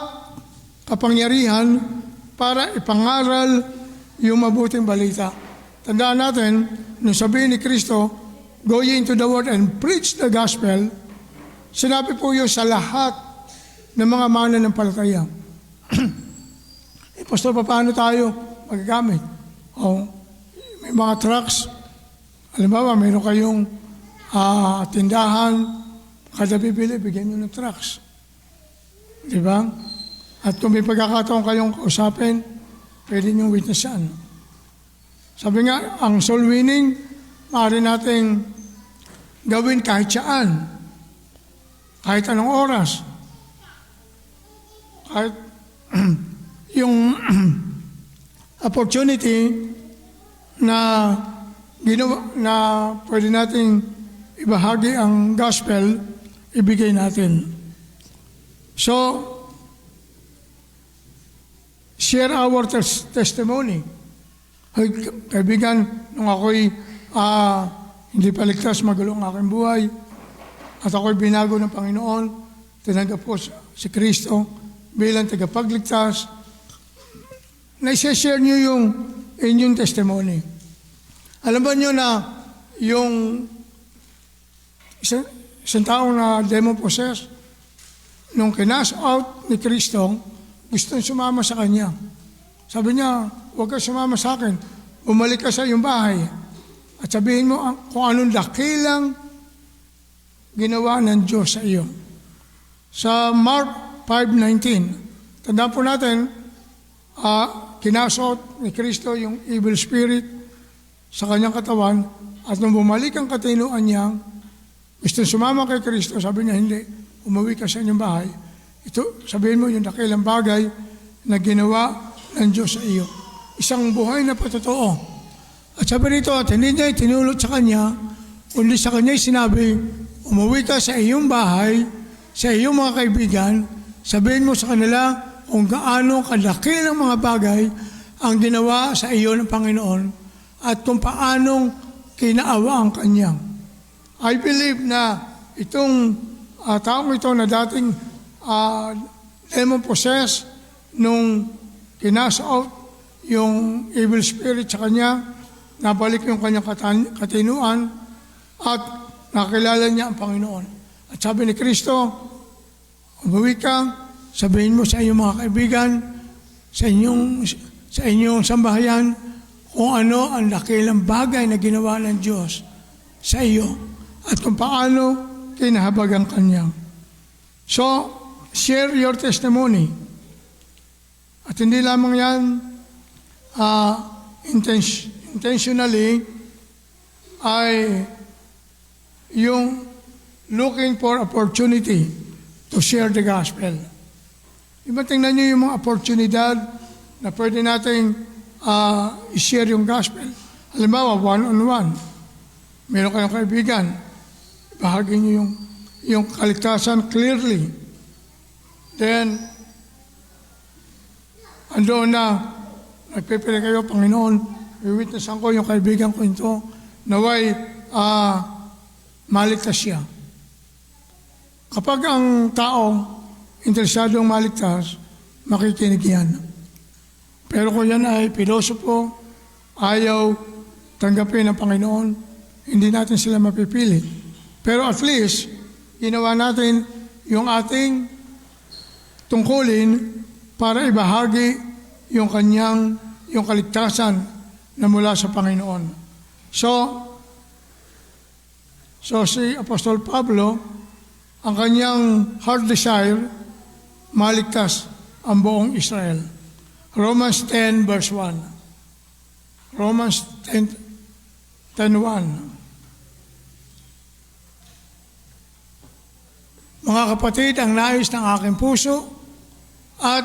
kapangyarihan para ipangaral yung mabuting balita. Tandaan natin, nung sabihin ni Kristo, go ye into the world and preach the gospel, sinabi po yun sa lahat ng mga mananampalataya. Pastor, paano tayo magagamit? May mga trucks. Halimbawa, mayroon kayong tindahan, kada bibili, bigyan nyo ng trucks. Di ba? At kung may pagkakataon kayong kausapin, pwede nyo witnessan. Sabi nga, ang soul winning, maaari nating gawin kahit saan, kahit anong oras. Kahit yung opportunity na pwede nating ibahagi ang gospel, ibigay natin. So, share our testimony. Ay, kaibigan, nung ako'y hindi paligtas, magulo ang aking buhay, at ako'y binago ng Panginoon, tinanggap ko si Kristo bilang tagapagligtas, na-share nyo yung inyong testimony. Alam ba nyo na yung isang taong na demon-possessed, nung kinas out ni Kristo, gusto sumama sa kanya. Sabi niya, huwag ka sumama sa akin, bumalik ka sa iyong bahay at sabihin mo kung anong dakilang ginawa ng Diyos sa iyo. Sa Mark 5:19, tandaan po natin, kinasot ni Kristo yung evil spirit sa kanyang katawan at nung bumalik ang katinuan niya, gusto sumama kay Kristo, sabi niya, hindi, umuwi ka sa inyong bahay. Ito, sabihin mo yung dakilang bagay na ginawa ng Diyos sa iyo. Isang buhay na patotoo. At sabi nito, at hindi niya itinulot sa kanya, kundi sa kanya sinabi, umuwi ka sa iyong bahay, sa iyong mga kaibigan, sabihin mo sa kanila kung gaano kadakilang mga bagay ang ginawa sa iyo ng Panginoon at kung paanong kinaawa ang kanyang. I believe na itong taong ito na dating demon-possessed nung kinasa out yung evil spirit sa kanya, nabalik yung kanyang katinuan at nakilala niya ang Panginoon. At sabi ni Kristo, umuwi ka, sabihin mo sa iyong mga kaibigan, sa inyong sambahayan, kung ano ang dakilang bagay na ginawa ng Diyos sa iyo at kung paano kinahabag ang kanya. So, share your testimony. At hindi lamang yan intentionally ay yung looking for opportunity to share the gospel. Diba tingnan nyo yung mga oportunidad na pwede nating i-share yung gospel. Halimbawa, one-on-one. Meron kayong kaibigan. Bahagi nyo yung kaligtasan clearly. Then, andoon na, nagpipili kayo, Panginoon, i-witnessan ko yung kaibigan ko ito, naway maligtas siya. Kapag ang tao interesadong maligtas, makikinig yan. Pero kung yan ay pilosopo, ayaw tanggapin ng Panginoon, hindi natin sila mapipili. Pero at least, ginawa natin yung ating tungkulin para ibahagi yung kaligtasan na mula sa Panginoon. So si Apostol Pablo, ang kanyang heart desire, maligtas ang buong Israel. Romans 10 verse 1. Romans 10:1. Mga kapatid, ang nais ng aking puso at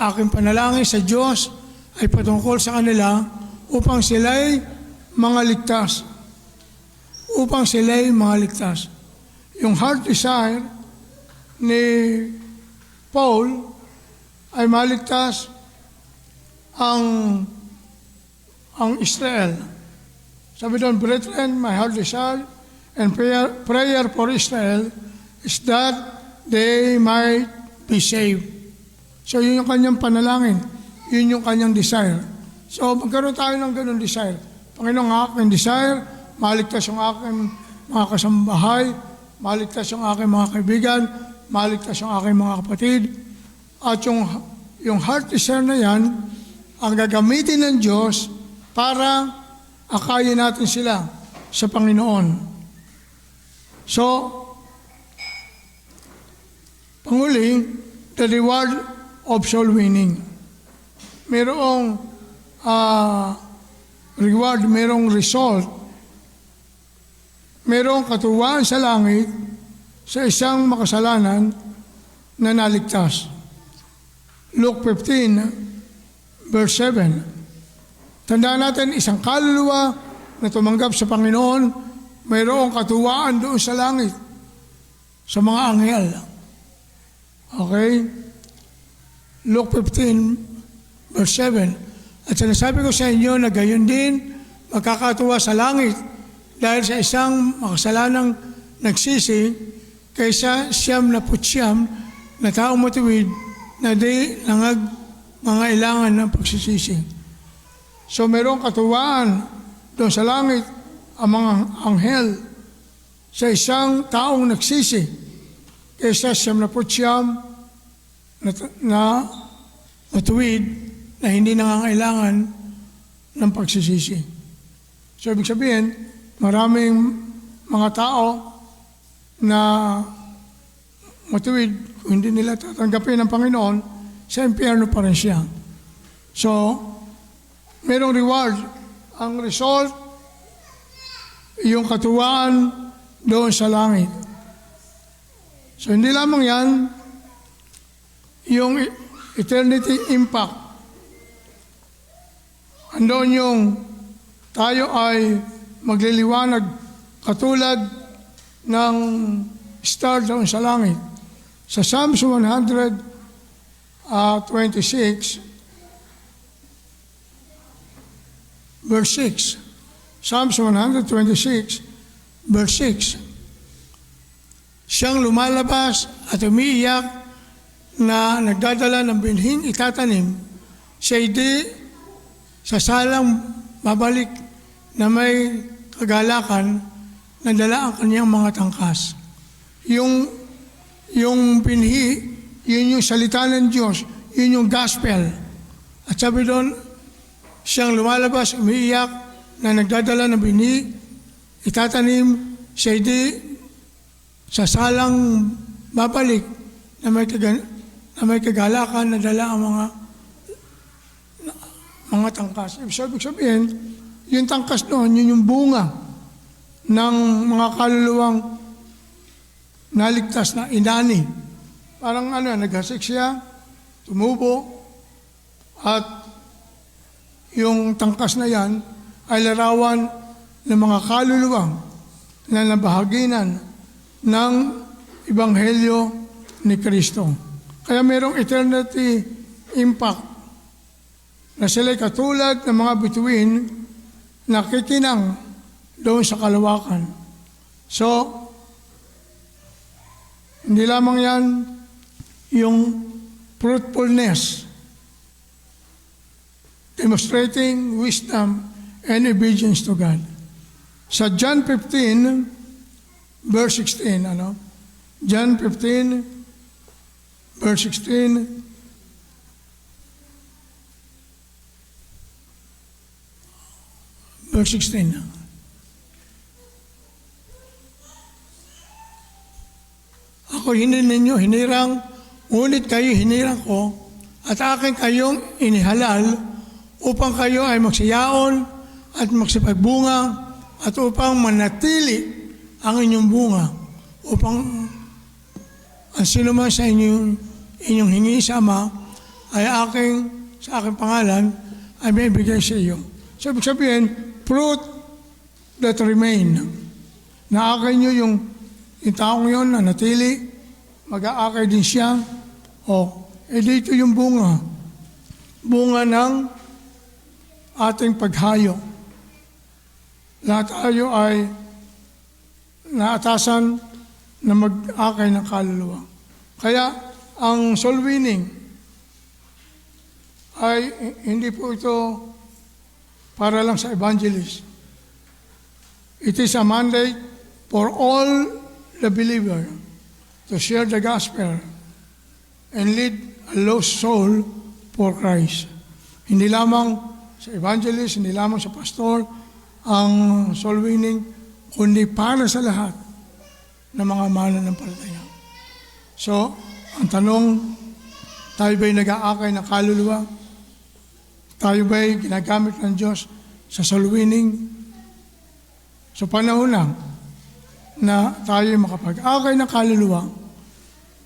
aking panalangin sa Diyos ay patungkol sa kanila upang sila'y mga ligtas. Upang sila'y mga ligtas. Yung heart desire ni Paul ay maligtas ang Israel. Sabi doon, brethren, my heart desire and prayer for Israel is that they might be saved. So yun yung kanyang panalangin. Yun yung kanyang desire. So magkaroon tayo ng ganun desire. Panginoon, ang aking desire, maligtas yung aking mga kasambahay, maligtas yung aking mga kaibigan, maligtas yung aking mga kapatid. At yung heart desire na yan, ang gagamitin ng Diyos para akayin natin sila sa Panginoon. So, panguli, the reward of soul winning. Merong reward, merong result, merong katuwaan sa langit sa isang makasalanan na naligtas. Luke 15, verse 7. Tandaan natin, isang kaluluwa na tumanggap sa Panginoon, mayroong katuwaan doon sa langit, sa mga anghel. Okay? Luke 15, verse 7. At sinasabi ko sa inyo na gayon din magkakatuwa sa langit dahil sa isang makasalanang nagsisi kaysa 99 na taong matuwid na di nangailangan ng pagsisisi. So mayroong katuwaan doon sa langit ang mga anghel sa isang taong nagsisi kaysa 99 na matuwid na hindi nangangailangan ng pagsisisi. So ibig sabihin, maraming mga tao na matuwid, kung hindi nila tatanggapin ng Panginoon, sa impyerno pa rin siya. So, merong reward. Ang result, yung katuwaan doon sa langit. So, hindi lamang yan, yung eternity impact. Andoon yung tayo ay magliliwanag katulad ng star doon sa langit. Sa Psalms 126, verse 6. Psalms 126, verse 6. Siyang lumalabas at umiiyak na nagdadala ng binhing itatanim, siya hindi sasalang mabalik na may kagalakan na dala ang kanyang mga tangkas. Yung binhi, yun yung salita ng Diyos, yun yung gospel. At sabi doon, siyang lumalabas, umiiyak, na nagdadala ng binhi, itatanim, siya hindi sasalang babalik na may kagalakan na dala ang mga tangkas. Ibig sabihin, yung tangkas doon, yun yung bunga ng mga kaluluwang naligtas na inani. Parang naghasik siya, tumubo, at yung tangkas na yan ay larawan ng mga kaluluwang na nabahaginan ng Ebanghelyo ni Kristo. Kaya mayroong eternity impact na sila'y katulad ng mga bituin na kikinang doon sa kalawakan. So, hindi lamang yan yung fruitfulness, demonstrating wisdom and obedience to God. Sa John 15, verse 16, John 15, verse 16, verse 16. Ako hindi ninyo hinirang, ngunit kayo hinirang ko, at akin kayong inihalal upang kayo ay magsiyaon at magsipagbunga at upang manatili ang inyong bunga, upang ang sino man sa inyong hingi sa Ama ay sa aking pangalan ay may ibigay sa iyo. So, ibig sabihin, fruit that remain. Naakay nyo yung taong yun na natili, mag-aakay din siya. Dito yung bunga. Bunga ng ating paghayo. Lahat tayo ay naatasan na mag-akay ng kaluluwa. Kaya, ang soul winning ay hindi po ito para lang sa evangelist. It is a mandate for all the believer to share the gospel and lead a lost soul for Christ. Hindi lamang sa evangelist, hindi lamang sa pastor ang soul winning, kundi para sa lahat ng mga mananampalataya. So, ang tanong, tayo ba'y nag-aakay ng kaluluwa? Tayo ba'y ginagamit ng Diyos sa soul winning? So, panahon lang na tayo makapag-akay ng kaluluwa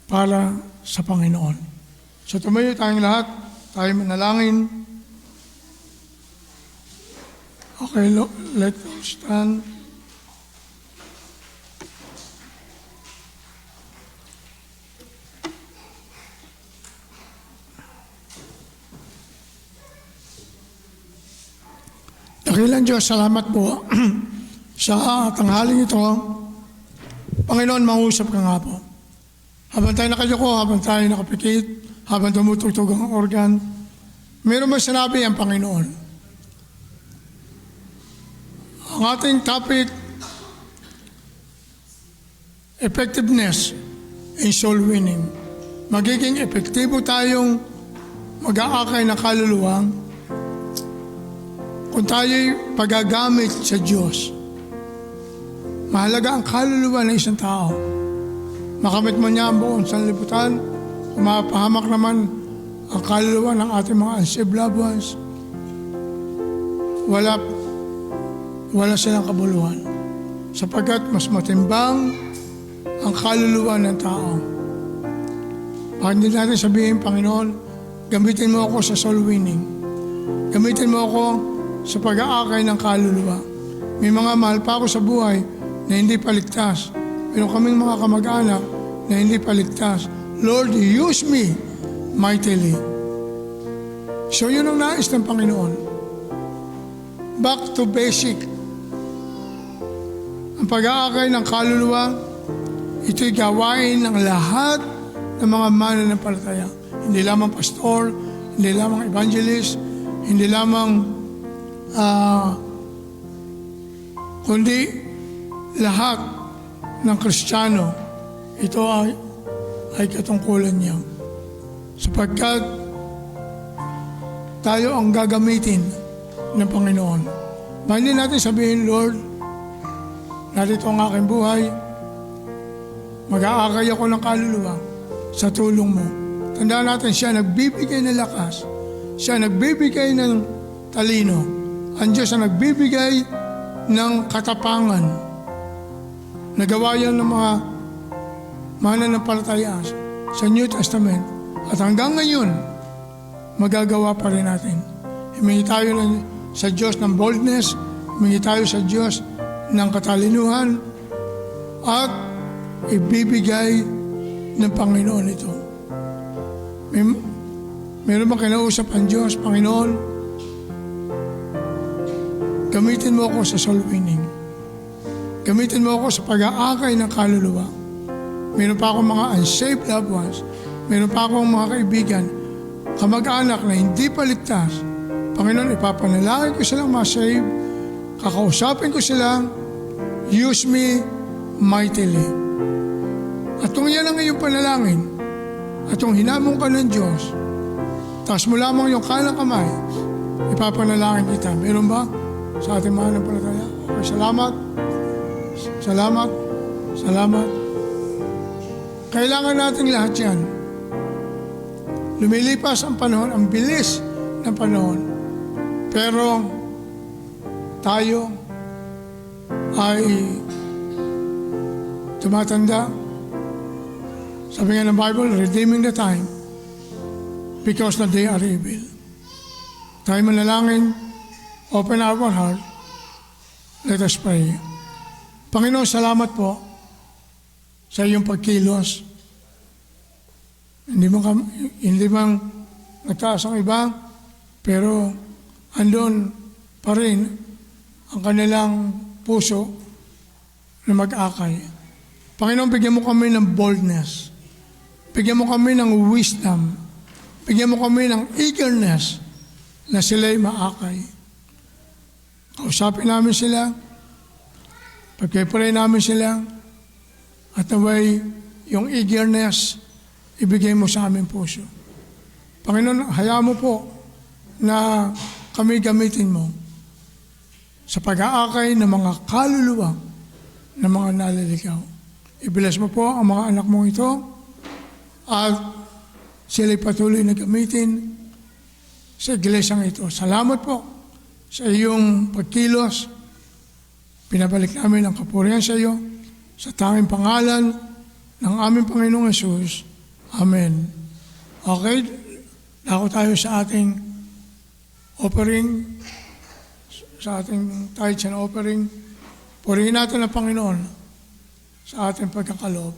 para sa Panginoon. So, tumayo tayong lahat, tayo manalangin. Okay, let us stand. Dakilang Diyos, salamat po sa tanghaling ito. Panginoon, mangusap ka nga po. Habang tayo nakayuko, habang tayo nakapikit, habang tumutugtog ang organ, meron ba sinabi ang Panginoon? Ang ating topic, effectiveness in soul winning. Magiging epektibo tayong mag-aakay ng kaluluwa kung tayo'y pagagamit sa Diyos. Mahalaga ang kaluluwa ng isang tao. Makamit man niya ang buong sanlibutan, kung mapahamak naman ang kaluluwa ng ating mga unsaved loved ones, wala silang kabuluhan. Sapagkat mas matimbang ang kaluluwa ng tao. Bakit hindi natin sabihin, Panginoon, gamitin mo ako sa soul winning. Gamitin mo ako sa pag-aakay ng kaluluwa. May mga mahal pa ako sa buhay na hindi paligtas. Pero kaming mga kamag-anak na hindi paligtas. Lord, use me mightily. So yun ang nais ng Panginoon. Back to basic. Ang pag-aakay ng kaluluwa, ito'y gawain ng lahat ng mga mananampalataya. Hindi lamang pastor, hindi lamang evangelist, hindi lamang kundi lahat ng Kristiyano. Ito ay katungkulan niya. Sapagkat tayo ang gagamitin ng Panginoon. Hindi natin sabihin, Lord, narito ang aking buhay, mag-aakay ako ng kaluluwa sa tulong mo. Tandaan natin, siya nagbibigay ng lakas, siya nagbibigay ng talino, ang Diyos ang nagbibigay ng katapangan. Nagawa yan ng mga mananampalataya sa New Testament. At hanggang ngayon, magagawa pa rin natin. Humingi tayo sa Diyos ng boldness, humingi tayo sa Diyos ng katalinuhan, at ibibigay ng Panginoon ito. Meron bang kinausap ang Diyos, Panginoon, gamitin mo ako sa soul winning. Gamitin mo ako sa pag-aakay ng kaluluwa. Meron pa akong mga unsaved loved ones. Meron pa akong mga kaibigan, kamag-anak na hindi pa ligtas. Panginoon, ipapanalangin ko silang ma-save. Kakausapin ko silang, use me mightily. At kung yan ang iyong panalangin, at kung hinamon ka ng Diyos, taas mo lamang yung kanang kamay, ipapanalangin kita. Meron ba sa ating mananampalataya? Okay, salamat. Salamat. Salamat. Kailangan natin lahat yan. Lumilipas ang panahon, ang bilis ng panahon. Pero tayo ay tumatanda. Sabi nga ng Bible, redeeming the time because the day are evil. Tayo manalangin, open our heart, let us pray. Panginoon, salamat po sa iyong pagkilos. Hindi bang nagtaas ang iba, pero andun pa rin ang kanilang puso na mag-akay. Panginoon, bigyan mo kami ng boldness. Bigyan mo kami ng wisdom. Bigyan mo kami ng eagerness na sila'y maakay. Kausapin namin sila, pagkipray namin sila, at naway yung eagerness, ibigay mo sa aming puso. Panginoon, hayaan mo po na kami gamitin mo sa pag-aakay ng mga kaluluwa ng mga naliligaw. I-bless mo po ang mga anak mong ito at sila'y patuloy na gamitin sa iglesyang ito. Salamat po sa iyong pagkilos. Pinabalik namin ang kapurihan sa iyo sa tanging pangalan ng aming Panginoong Yesus. Amen. Okay, dako tayo sa ating offering, sa ating tithes and offering. Purihin natin ang Panginoon sa ating pagkakaloob.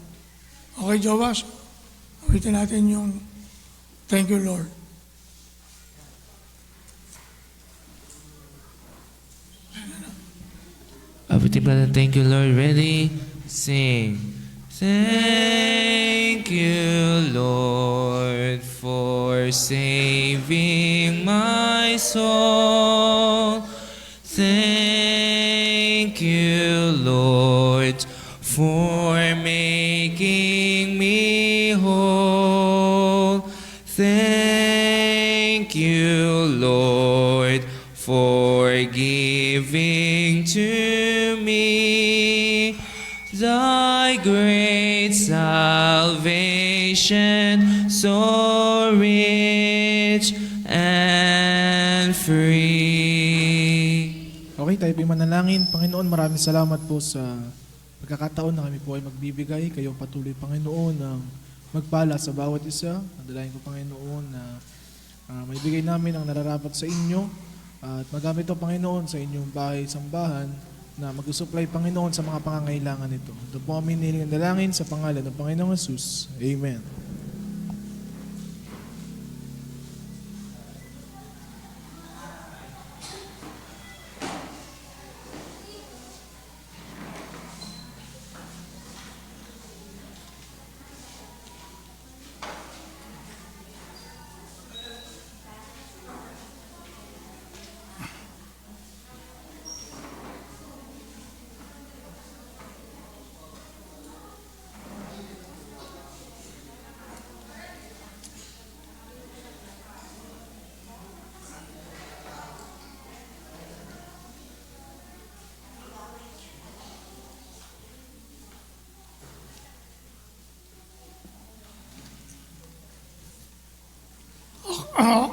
Okay, Jowas? Awitin natin yung thank you, Lord. Abutin pa ng thank you, Lord. Ready? Sing. Thank you, Lord, for saving my soul. Thank you, Lord, for making me whole. Thank you, Lord, for giving to me thy great salvation, so rich and free. Okay, tayo po manalangin. Panginoon, maraming salamat po sa pagkakataon na kami po ay magbibigay. Kayong patuloy, Panginoon, ng magpala sa bawat isa. Nadalayan ko, Panginoon, na maibigay namin ang nararapat sa inyo at magamit ito, Panginoon, sa inyong bahay, sambahan, na mag-supply, Panginoon, sa mga pangangailangan nito. Ito po kami niling dalangin sa pangalan ng Panginoong Jesus. Amen.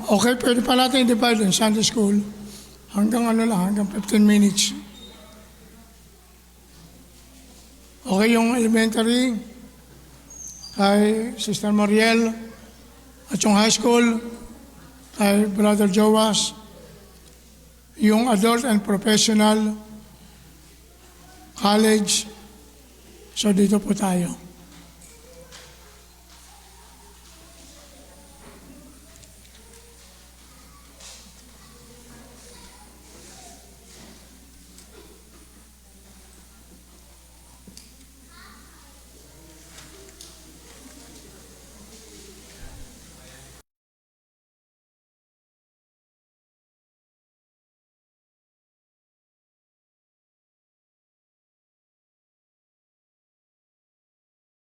Okay, pwede pa natin i-divide in Sunday school hanggang hanggang 15 minutes. Okay, yung elementary, kay Sister Mariel, at yung high school, kay Brother Joas, yung adult and professional college. So dito po tayo.